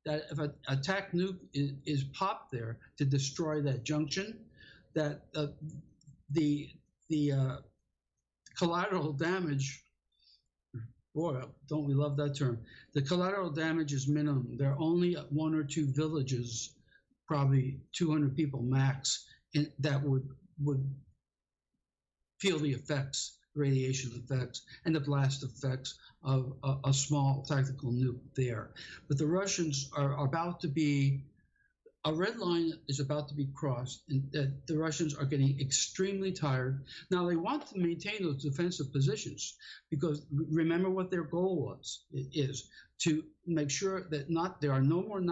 that if an attack nuke is popped there to destroy that junction, that the collateral damage, boy, don't we love that term? The collateral damage is minimum. There are only 1 or 2 villages, probably 200 people max, that would feel the effects, radiation effects, and the blast effects of a small tactical nuke there. But the Russians are about to be, a red line is about to be crossed, and that the Russians are getting extremely tired. Now they want to maintain those defensive positions because remember what their goal is to make sure that there are no more no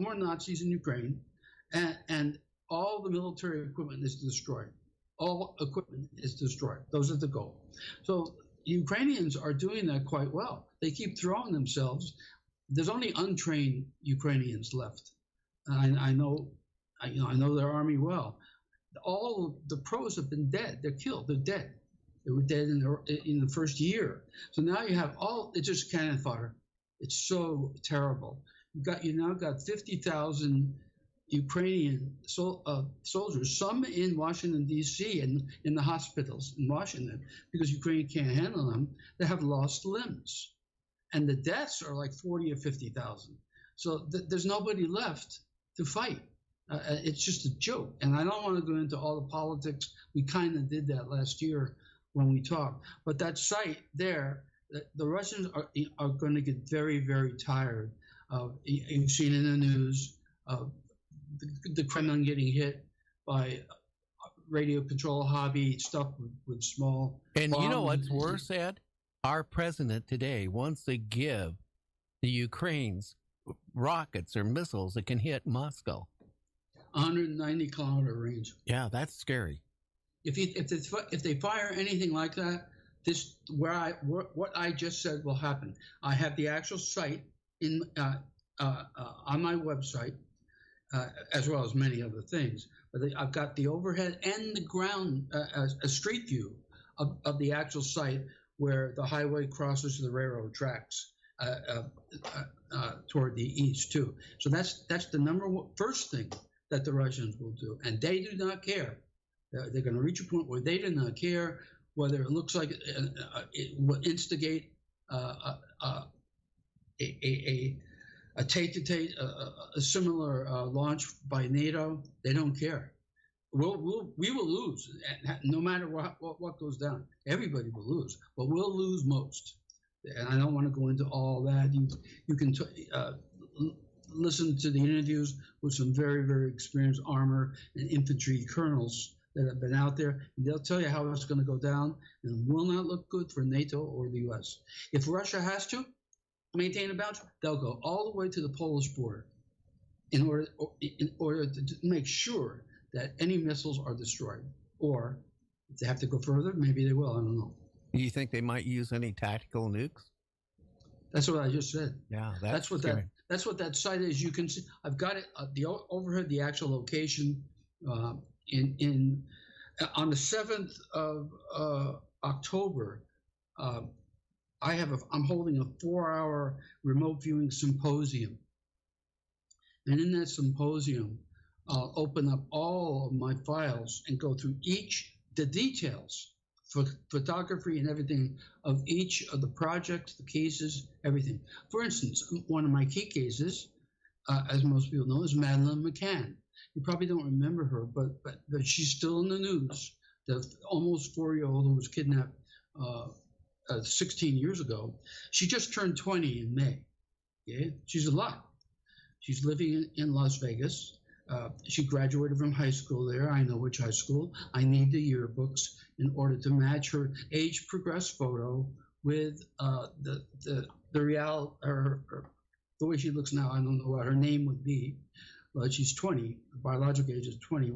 more Nazis in Ukraine, and all the military equipment is destroyed. All equipment is destroyed. Those are the goal. So Ukrainians are doing that quite well. They keep throwing themselves. There's only untrained Ukrainians left. I know their army well. All the pros have been dead. They're killed. They're dead. They were dead in the first year. So now you have it's just cannon fodder. It's so terrible. You now got 50,000 Ukrainian soldiers, some in Washington, D.C., and in the hospitals in Washington, because Ukraine can't handle them, that have lost limbs. And the deaths are like 40 or 50,000. So there's nobody left to fight. It's just a joke. And I don't want to go into all the politics. We kind of did that last year when we talked. But that site there, the Russians are going to get very, very tired of, you've seen in the news, of the Kremlin getting hit by radio control hobby stuff with small and bombs. You know what's worse, Ed? Our president today wants to give the Ukrainians rockets or missiles that can hit Moscow. 190-kilometer range. Yeah, that's scary. If they fire anything like that, what I just said will happen. I have the actual site on my website. As well as many other things. But I've got the overhead and the ground, a street view of the actual site where the highway crosses the railroad tracks toward the east, too. So that's the first thing that the Russians will do. And they do not care. They're going to reach a point where they do not care whether it looks like it will instigate a similar launch by NATO. They don't care. We will lose, no matter what goes down. Everybody will lose, but we'll lose most. And I don't want to go into all that. You can listen to the interviews with some very, very experienced armor and infantry colonels that have been out there, and they'll tell you how it's going to go down, and it will not look good for NATO or the U.S. If Russia has to maintain a boundary, they'll go all the way to the Polish border in order to make sure that any missiles are destroyed. Or if they have to go further, maybe they will. I don't know. Do you think they might use any tactical nukes? That's what I just said. Yeah, that's what that site is. You can see. I've got it. The overhead, the actual location on the 7th of October. I'm holding a 4-hour remote viewing symposium. And in that symposium, I'll open up all of my files and go through the details, photography and everything of each of the projects, the cases, everything. For instance, one of my key cases, as most people know, is Madeleine McCann. You probably don't remember her, but she's still in the news the almost 4-year-old who was kidnapped 16 years ago, she just turned 20 in May. Okay? She's alive. She's living in Las Vegas. She graduated from high school there. I know which high school. I need the yearbooks in order to match her age progressed photo with the real the way she looks now. I don't know what her name would be, but she's 20. Her biological age is 20.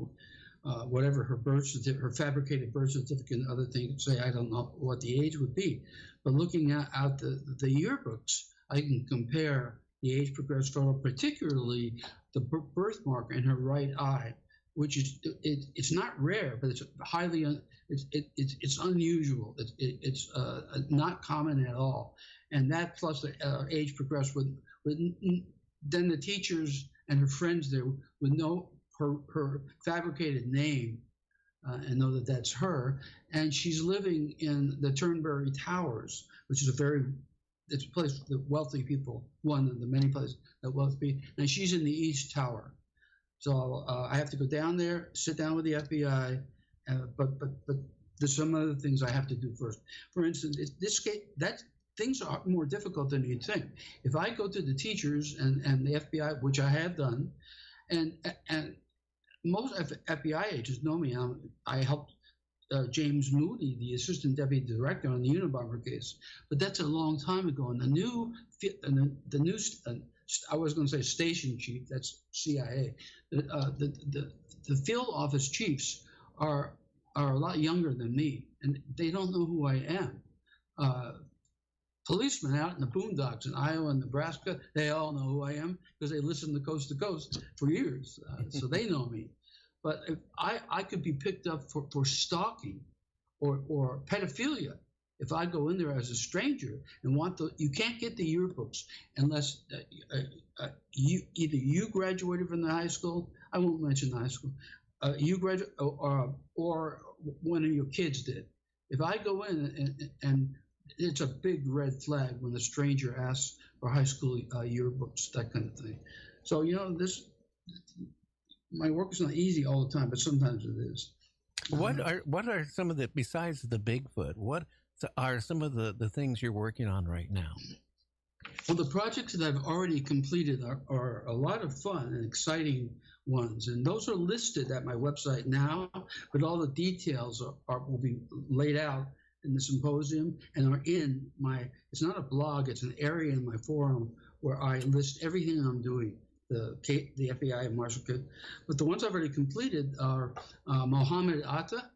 Whatever her birth certificate, her fabricated birth certificate, and other things say, I don't know what the age would be. But looking at the yearbooks, I can compare the age progressed photo, particularly the birthmark in her right eye, which is it's not rare, but it's highly it's unusual. It's not common at all. And that plus the age progressed with then the teachers and her friends there would know her fabricated name and know that that's her. And she's living in the Turnberry Towers, which is it's a place that wealthy people, one of the many places that wealthy people, and she's in the East Tower. So I have to go down there, sit down with the FBI, but there's some other things I have to do first. For instance, this case, things are more difficult than you'd think. If I go to the teachers and the FBI, which I have done, and most FBI agents know me. I helped James Moody, the assistant deputy director, on the Unabomber case, but that's a long time ago. And the new I was going to say station chief, that's CIA. The field office chiefs are a lot younger than me, and they don't know who I am. Policemen out in the boondocks in Iowa and Nebraska, they all know who I am because they listened to Coast for years, so they know me. But if I could be picked up for stalking or pedophilia if I go in there as a stranger and you can't get the yearbooks unless either you graduated from the high school. I won't mention the high school. You graduate or one of your kids did. If I go in and it's a big red flag when the stranger asks for high school yearbooks, that kind of thing. So my work is not easy all the time, but sometimes it is. What are some of besides the Bigfoot? What are some of the things you're working on right now? Well, the projects that I've already completed are a lot of fun and exciting ones, and those are listed at my website now. But all the details will be laid out in the symposium and are in my. It's not a blog; it's an area in my forum where I list everything I'm doing. The FBI and Marshall Kid. But the ones I've already completed are Mohammed Atta.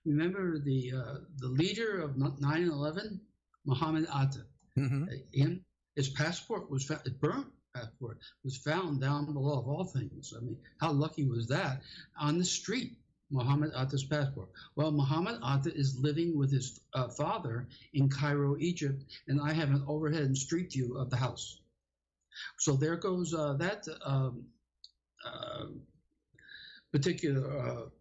Remember the leader of 9/11, Mohammed Atta. Mm-hmm. His passport was found, his burnt passport was found down below, of all things. I mean, how lucky was that? On the street, Mohammed Atta's passport. Well, Mohammed Atta is living with his father in Cairo, Egypt, and I have an overhead and street view of the house. So there goes that particular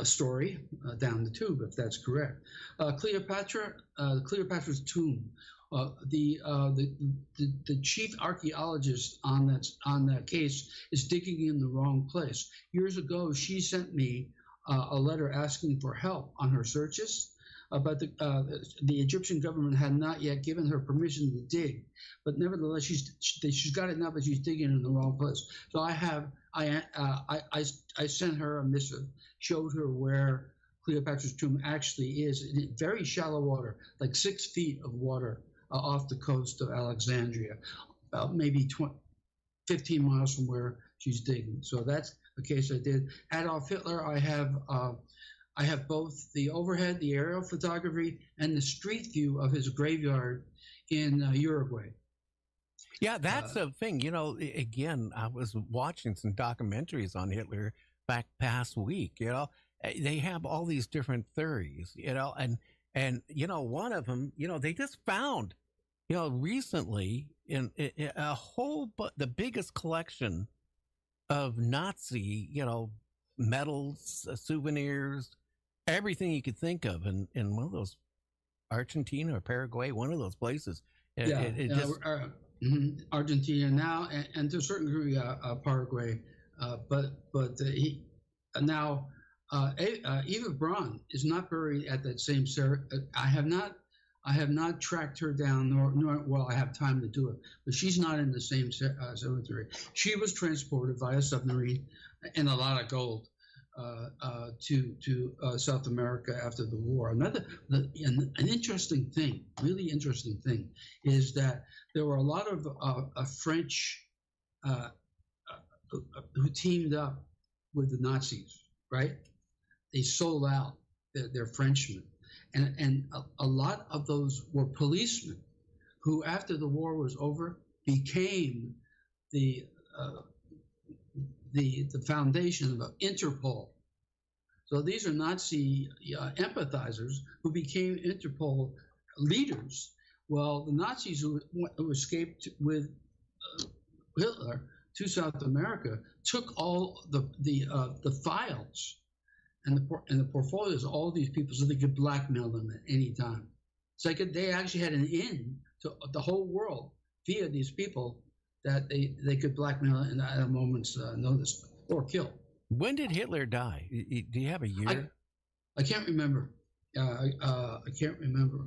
story down the tube, if that's correct. Cleopatra's tomb. The chief archaeologist on that case is digging in the wrong place. Years ago, she sent me a letter asking for help on her searches. But the Egyptian government had not yet given her permission to dig. But nevertheless, she's got it now, but she's digging in the wrong place. So I sent her a missive, showed her where Cleopatra's tomb actually is in very shallow water, like 6 feet of water off the coast of Alexandria, about maybe 15 miles from where she's digging. So that's a case I did. Adolf Hitler, I have both the overhead, the aerial photography, and the street view of his graveyard in Uruguay. Yeah, that's a thing. Again, I was watching some documentaries on Hitler back past week. They have all these different theories. And one of them, they just found, recently in a the biggest collection of Nazi, medals, souvenirs, everything you could think of in one of those, Argentina or Paraguay, one of those places. Argentina now, and to a certain degree, Paraguay. But he now Eva Braun is not buried at that same I have not tracked her down, nor well, I have time to do it, but she's not in the same cemetery. She was transported via submarine and a lot of gold to South America after the war. An interesting thing, really interesting thing, is that there were a lot of French who teamed up with the Nazis, right? They sold out their Frenchmen. And a lot of those were policemen who, after the war was over, became the foundation of Interpol. So these are Nazi empathizers who became Interpol leaders. Well, the Nazis who escaped with Hitler to South America took all the files and the portfolios of all these people so they could blackmail them at any time. So they actually had an in to the whole world via these people that they could blackmail at a moment's notice or kill. When did Hitler die? Do you have a year? I can't remember. I can't remember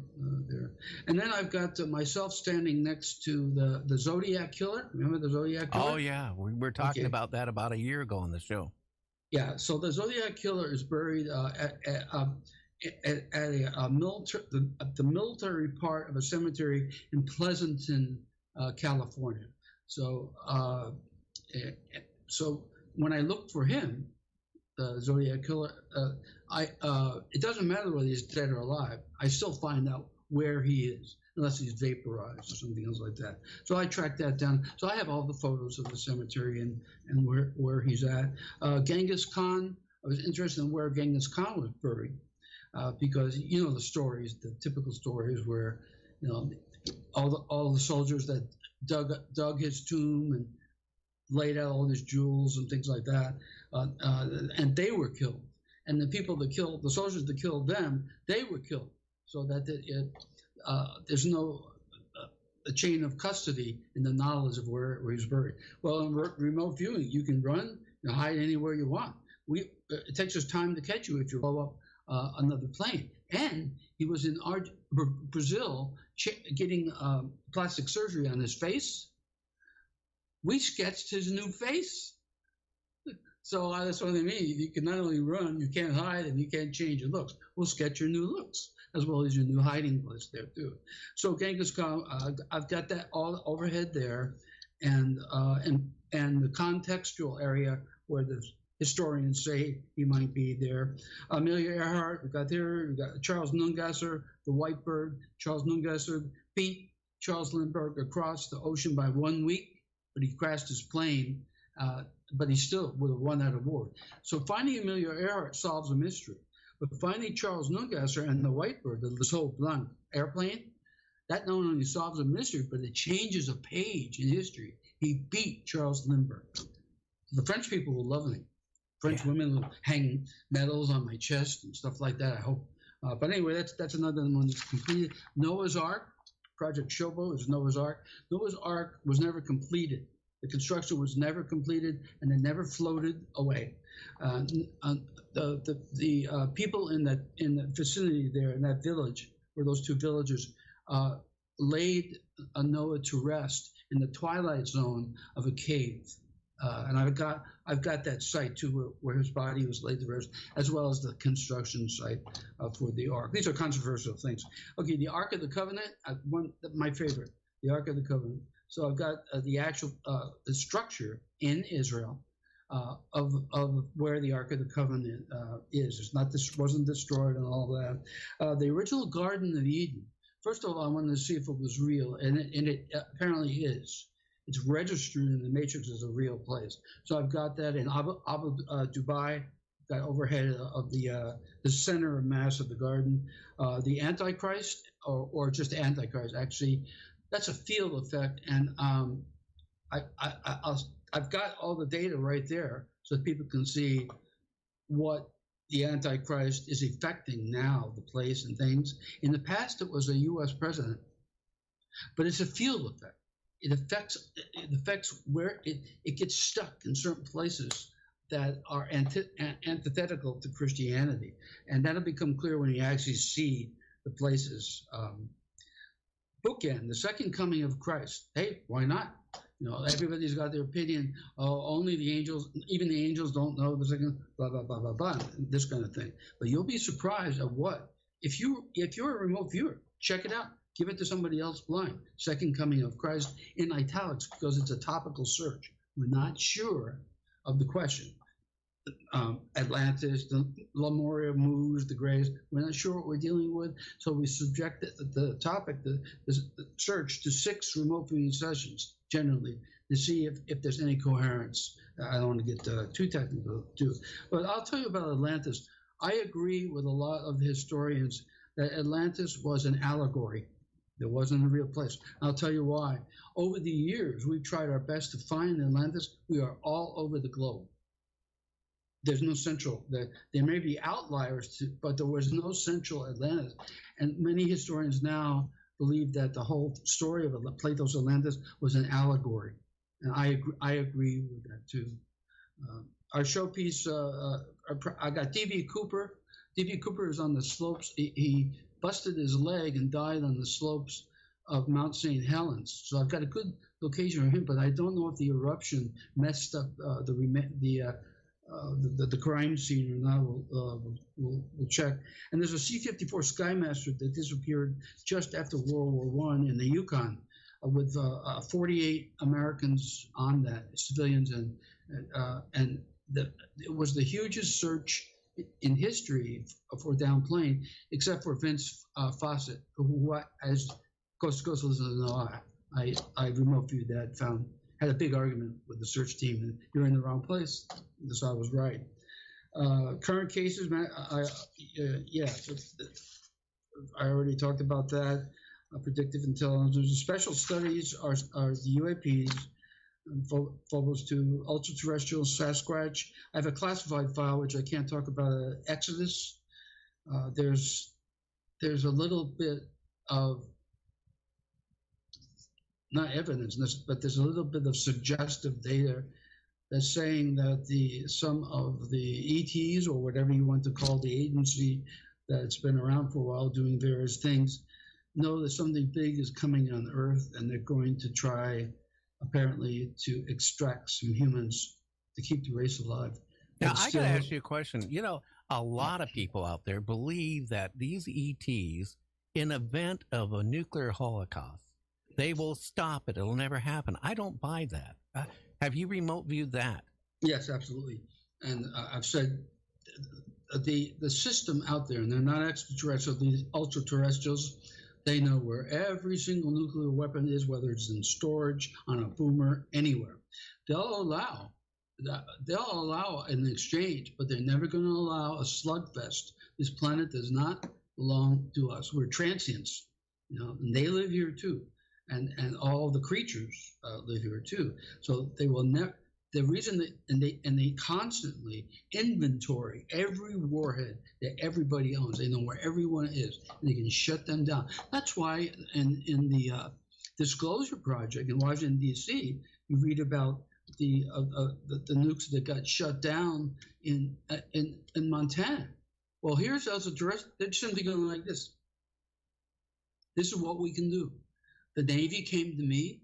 there. And then I've got myself standing next to the Zodiac Killer. Remember the Zodiac Killer? Oh, yeah. We were talking about that about a year ago on the show. Yeah, so the Zodiac Killer is buried at the military part of a cemetery in Pleasanton, California. So when I looked for him, the Zodiac Killer, it doesn't matter whether he's dead or alive. I still find out where he is, unless he's vaporized or something else like that. So I tracked that down. So I have all the photos of the cemetery and where he's at. Genghis Khan, I was interested in where Genghis Khan was buried because you know the stories, the typical stories where all the soldiers that dug his tomb and laid out all his jewels and things like that, and they were killed. And the people that killed the soldiers that killed them, they were killed. So that there's no a chain of custody in the knowledge of where he's buried. Well, in remote viewing, you can run, hide anywhere you want. It takes us time to catch you if you blow up another plane. And he was in Brazil getting plastic surgery on his face. We sketched his new face. So that's what I mean. You can not only run, you can't hide, and you can't change your looks. We'll sketch your new looks as well as your new hiding place there too. So Genghis Khan, I've got that all overhead there, and the contextual area where the historians say he might be there. Amelia Earhart, we got there. We got Charles Nungesser, the White Bird. Charles Nungesser beat Charles Lindbergh across the ocean by 1 week, but he crashed his plane. But he still would have won that award. So finding Amelia Earhart solves a mystery. But finding Charles Nungesser and the White Bird, the so blanc airplane, that not only solves a mystery, but it changes a page in history. He beat Charles Lindbergh. The French people will love me. French women will hang medals on my chest and stuff like that, I hope. But anyway, that's another one that's completed. Noah's Ark, Project Showboat is Noah's Ark. Noah's Ark was never completed. The construction was never completed, and it never floated away. The people in the vicinity there, in that village, where those two villagers laid Noah to rest in the twilight zone of a cave, and I've got that site too, where his body was laid to rest, as well as the construction site for the Ark. These are controversial things. Okay, the Ark of the Covenant, my favorite, the Ark of the Covenant. So I've got the actual the structure in Israel of where the Ark of the Covenant is. It's not wasn't destroyed and all that. The original Garden of Eden. First of all, I wanted to see if it was real, and it apparently is. It's registered in the Matrix as a real place. So I've got that in Abu Dubai. Got overhead of the center of mass of the garden. The Antichrist, or just Antichrist, actually. That's a field effect, and I've got all the data right there so that people can see what the Antichrist is affecting now, the place and things. In the past, it was a U.S. president, but it's a field effect. It affects where it gets stuck in certain places that are antithetical to Christianity. And that'll become clear when you actually see the places. Bookend, the second coming of Christ. Hey, why not? You know, everybody's got their opinion. Oh, only the angels, even the angels don't know the second, blah, blah, blah, blah, blah, this kind of thing. But you'll be surprised at what. If you're a remote viewer, check it out. Give it to somebody else blind. Second coming of Christ in italics because it's a topical search. We're not sure of the question. Atlantis, the Lemuria moves, the Greys. We're not sure what we're dealing with, so we subject the topic, the search, to 6 remote viewing sessions generally to see if there's any coherence. I don't want to get too technical too, but I'll tell you about Atlantis. I agree with a lot of historians that Atlantis was an allegory. It wasn't a real place. I'll tell you why. Over the years, we've tried our best to find Atlantis. We are all over the globe. There's no central. There may be outliers, but there was no central Atlantis. And many historians now believe that the whole story of Plato's Atlantis was an allegory. And I agree with that too. Our showpiece, I got D.B. Cooper. D.B. Cooper is on the slopes. He busted his leg and died on the slopes of Mount St. Helens. So I've got a good location for him, but I don't know if the eruption messed up the crime scene or not. We'll check. And there's a C-54 Skymaster that disappeared just after World War I in the Yukon with 48 Americans on that, civilians, and it was the hugest search in history for downplane, except for Vince Fawcett, who, as Coast to Coast listeners know, I remote viewed that, had a big argument with the search team, and you're in the wrong place. So I was right. Current cases, man, I already talked about that. Predictive intelligence. Special studies are the UAPs, Phobos 2, ultra-terrestrial, Sasquatch. I have a classified file, which I can't talk about, Exodus. There's a little bit of, not evidence, but there's a little bit of suggestive data that's saying that some of the ETs, or whatever you want to call the agency that's been around for a while doing various things, know that something big is coming on Earth, and they're going to try, apparently, to extract some humans to keep the race alive. Now, I got to ask you a question. You know, a lot of people out there believe that these ETs, in event of a nuclear holocaust, they will stop it. It'll never happen. I don't buy that. Have you remote viewed that? Yes, absolutely. And I've said the system out there, and they're not extraterrestrial, these ultra-terrestrials, they know where every single nuclear weapon is, whether it's in storage, on a boomer, anywhere. They'll allow an exchange, but they're never going to allow a slugfest. This planet does not belong to us. We're transients, and they live here too. And all the creatures live here too. So they will never. The reason that they constantly inventory every warhead that everybody owns. They know where everyone is, and they can shut them down. That's why in the Disclosure Project in Washington D.C., you read about the nukes that got shut down in Montana. Well, here's extraterrestrial. They're simply going like this. This is what we can do. The Navy came to me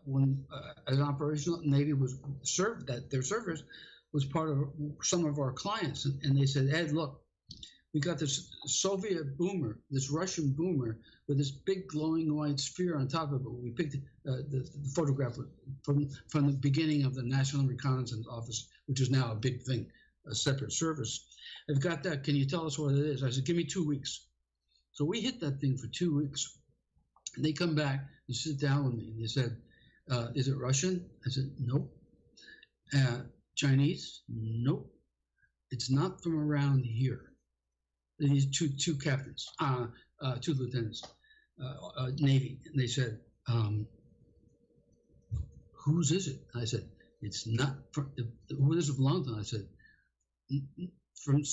when as an operational Navy was served, that their service was part of some of our clients, and they said, Ed, look, we got this Soviet boomer, this Russian boomer with this big glowing white sphere on top of it. We picked the photograph from the beginning of the National Reconnaissance Office, which is now a big thing, a separate service. I've got that. Can you tell us what it is? I said, give me 2 weeks. So we hit that thing for 2 weeks. And they come back and sit down with me, and they said, is it Russian? I said, nope. Chinese? Nope. It's not from around here. These two captains, two lieutenants, Navy. And they said, whose is it? I said, it's not from, who does it belong to? I said, from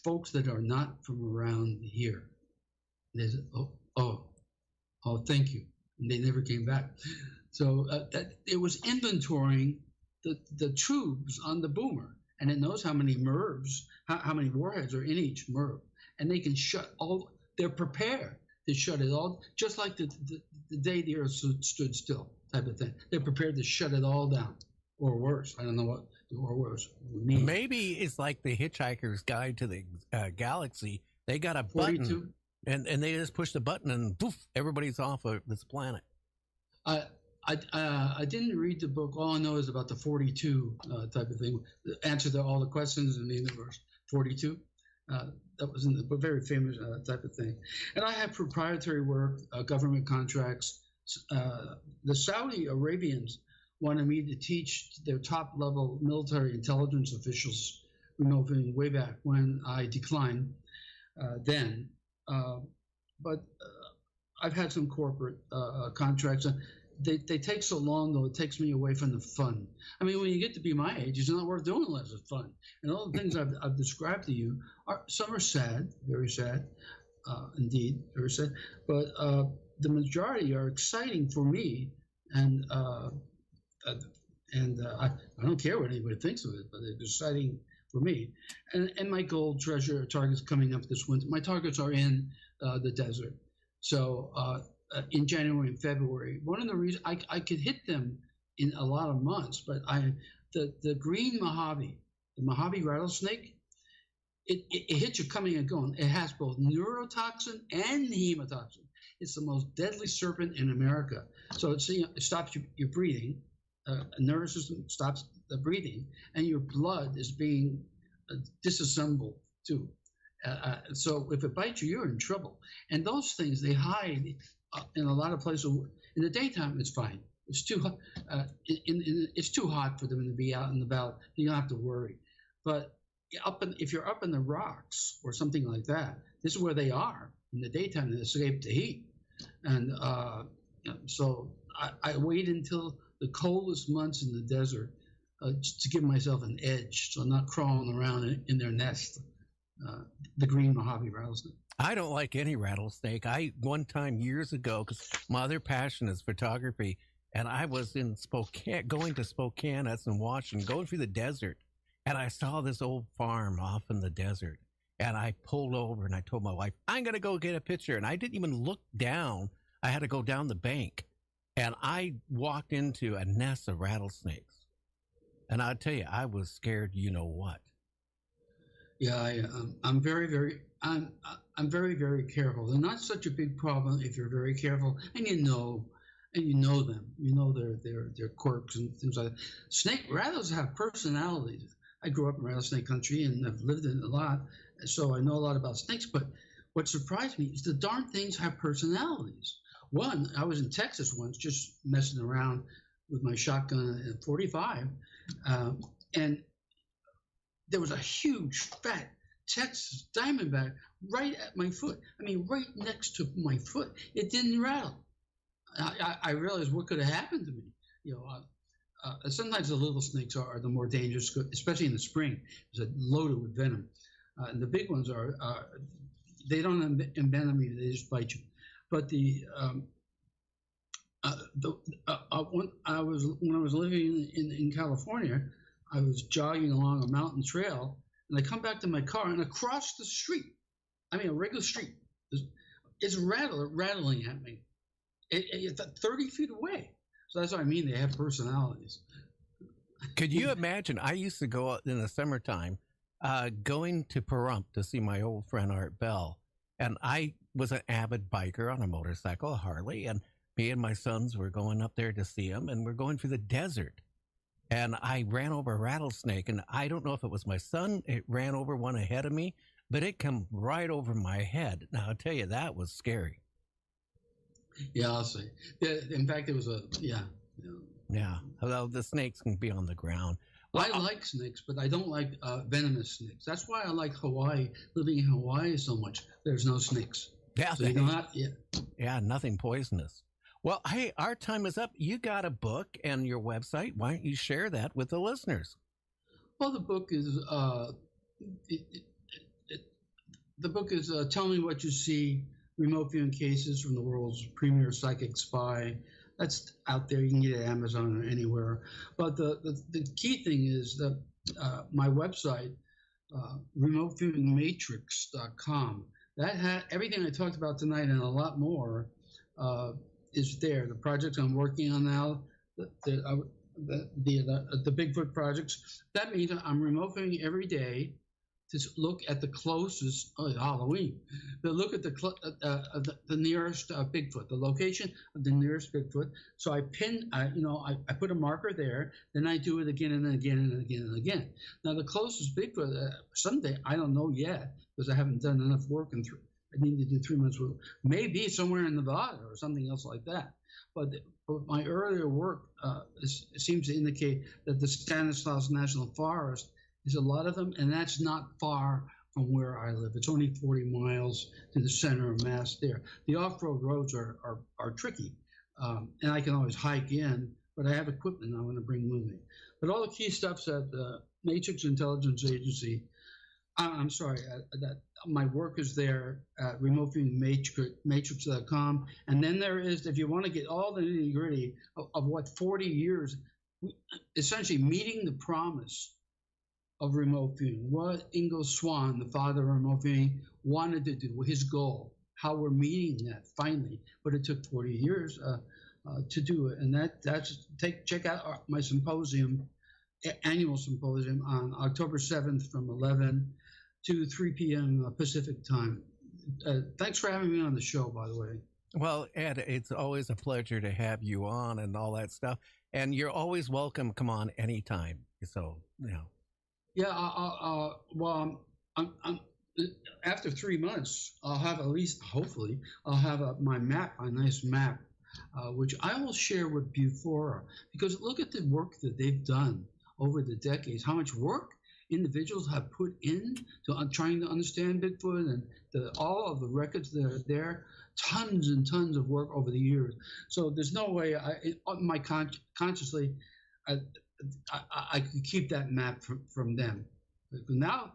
folks that are not from around here. And they said, oh, thank you. And they never came back. So that it was inventorying the tubes on the boomer. and it knows how many MIRVs, how many warheads are in each MIRV, and they can shut all. They're prepared to shut it all, just like the day the Earth stood still, type of thing. They're prepared to shut it all down, or worse. I don't know what or worse would mean. Maybe it's like the Hitchhiker's Guide to the Galaxy. They got a 42. button, and they just push the button, and poof, everybody's off of this planet. I didn't read the book. All I know is about the 42 type of thing. The answer to all the questions in the universe. 42. That was in the very famous type of thing. And I have proprietary work, government contracts. The Saudi Arabians wanted me to teach their top level military intelligence officials remote viewing way back when I declined then. But I've had some corporate contracts. They take so long, though, it takes me away from the fun. I mean, when you get to be my age, it's not worth doing unless it's fun. And all the things I've described to you, some are sad, very sad, indeed, very sad. But the majority are exciting for me, and I don't care what anybody thinks of it, but they're exciting for me. And my gold treasure targets coming up this winter. My targets are in the desert. So in January and February, one of the reasons I could hit them in a lot of months, but the green Mojave, the Mojave rattlesnake, it hits you coming and going. It has both neurotoxin and hemotoxin. It's the most deadly serpent in America. So it stops your breathing. Nervous system stops the breathing, and your blood is being disassembled too. So if it bites you, you're in trouble. And those things, they hide in a lot of places. In the daytime, it's fine. It's too hot. It's too hot for them to be out and about. You don't have to worry. But if you're up in the rocks or something like that, this is where they are in the daytime to escape the heat. And so I wait until the coldest months in the desert to give myself an edge, so I'm not crawling around in their nest. The green Mojave rattlesnake. I don't like any rattlesnake. One time years ago, because my other passion is photography, and I was in Spokane, going to Spokane, that's in Washington, going through the desert, and I saw this old farm off in the desert, and I pulled over and I told my wife, I'm going to go get a picture, and I didn't even look down. I had to go down the bank, and I walked into a nest of rattlesnakes, and I'll tell you, I was scared, you know what. Yeah, I'm very, very careful. They're not such a big problem if you're very careful, and you know them. You know their quirks and things like that. Rattlers have personalities. I grew up in rattlesnake country and I've lived in it a lot, so I know a lot about snakes. But what surprised me is the darn things have personalities. One, I was in Texas once, just messing around with my shotgun at 45, and there was a huge, fat Texas diamondback right at my foot. I mean, right next to my foot. It didn't rattle. I realized what could have happened to me. You know, sometimes the little snakes are the more dangerous, especially in the spring. It's loaded with venom. And the big ones they don't envenom you; they just bite you. But when I was living in California, I was jogging along a mountain trail, and I come back to my car, and across the street, I mean a regular street, is rattling at me. It's 30 feet away. So that's what I mean. They have personalities. Could you imagine? I used to go out in the summertime, going to Pahrump to see my old friend Art Bell, and I was an avid biker on a motorcycle, a Harley, and me and my sons were going up there to see him, and we're going through the desert. And I ran over a rattlesnake, and I don't know if it was my son. It ran over one ahead of me, but it came right over my head. Now, I'll tell you, that was scary. Yeah, I'll say. In fact, it was Yeah, although the snakes can be on the ground. Well, I like snakes, but I don't like venomous snakes. That's why I like Hawaii, living in Hawaii so much. There's no snakes. Yeah, so yeah, nothing poisonous. Well, hey, our time is up. You got a book and your website. Why don't you share that with the listeners? Well, the book is Tell Me What You See, Remote Viewing Cases from the World's Premier Psychic Spy. That's out there. You can get it at Amazon or anywhere. But the key thing is that my website, remoteviewingmatrix.com. That had everything I talked about tonight and a lot more is there. The projects I'm working on now, the Bigfoot projects. That means I'm remote viewing every day to look at the closest Halloween. To look at the nearest Bigfoot, the location of the nearest Bigfoot. So I pin, I put a marker there. Then I do it again and again and again and again. Now the closest Bigfoot, someday I don't know yet because I haven't done enough work I need to do 3 months work. Maybe somewhere in Nevada or something else like that. But my earlier work seems to indicate that the Stanislaus National Forest is a lot of them, and that's not far from where I live. It's only 40 miles to the center of Mass there. The off-road roads are tricky, and I can always hike in, but I have equipment I'm going to bring with me. But all the key stuff's at the Matrix Intelligence Agency. That my work is there at remoteviewingmatrix.com. And then there is, if you want to get all the nitty-gritty of what 40 years, essentially meeting the promise of remote viewing, what Ingo Swann, the father of remote viewing, wanted to do, his goal, how we're meeting that finally. But it took 40 years to do it. And check out my symposium, annual symposium on October 7th from 11 to 3 p.m. Pacific time. Thanks for having me on the show, by the way. Well, Ed, it's always a pleasure to have you on and all that stuff. And you're always welcome. Come on anytime. So, Yeah, I'm after 3 months, I'll have at least, hopefully, I'll have my map, a nice map, which I will share with Bufora. Because look at the work that they've done over the decades, how much work individuals have put in to trying to understand Bigfoot and all of the records that are there, tons and tons of work over the years. So there's no way consciously I could keep that map from them. Now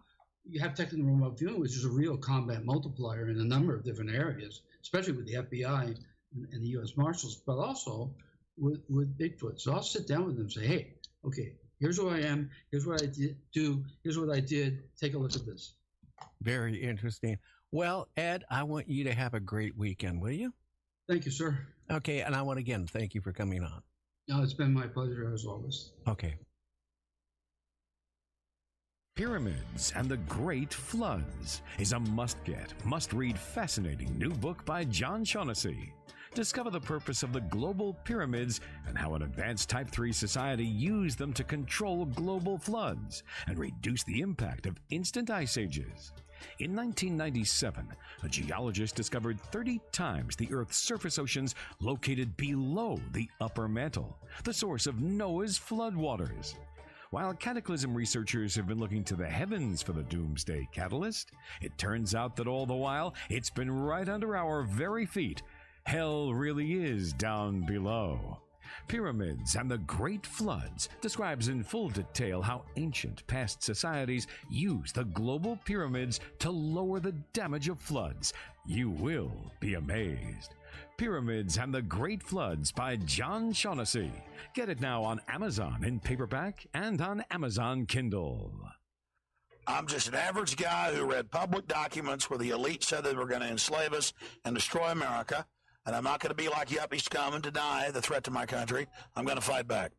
you have technical remote viewing, which is a real combat multiplier in a number of different areas, especially with the FBI and the U.S. Marshals, but also with Bigfoot. So I'll sit down with them and say, hey, okay, here's who I am. Here's what I do. Here's what I did. Take a look at this. Very interesting. Well, Ed, I want you to have a great weekend, will you? Thank you, sir. Okay, and I want to again thank you for coming on. No, it's been my pleasure as always. Okay. Pyramids and the Great Floods is a must-get, must-read fascinating new book by John Shaughnessy. Discover the purpose of the global pyramids and how an advanced Type 3 society used them to control global floods and reduce the impact of instant ice ages. In 1997, a geologist discovered 30 times the Earth's surface oceans located below the upper mantle, the source of Noah's floodwaters. While cataclysm researchers have been looking to the heavens for the doomsday catalyst, it turns out that all the while, it's been right under our very feet. Hell really is down below. Pyramids and the Great Floods describes in full detail how ancient past societies use the global pyramids to lower the damage of floods. You will be amazed. Pyramids and the Great Floods by John Shaughnessy. Get it now on Amazon in paperback and on Amazon Kindle. I'm just an average guy who read public documents where the elite said they were going to enslave us and destroy America. And I'm not going to be like yuppie scum and deny the threat to my country. I'm going to fight back.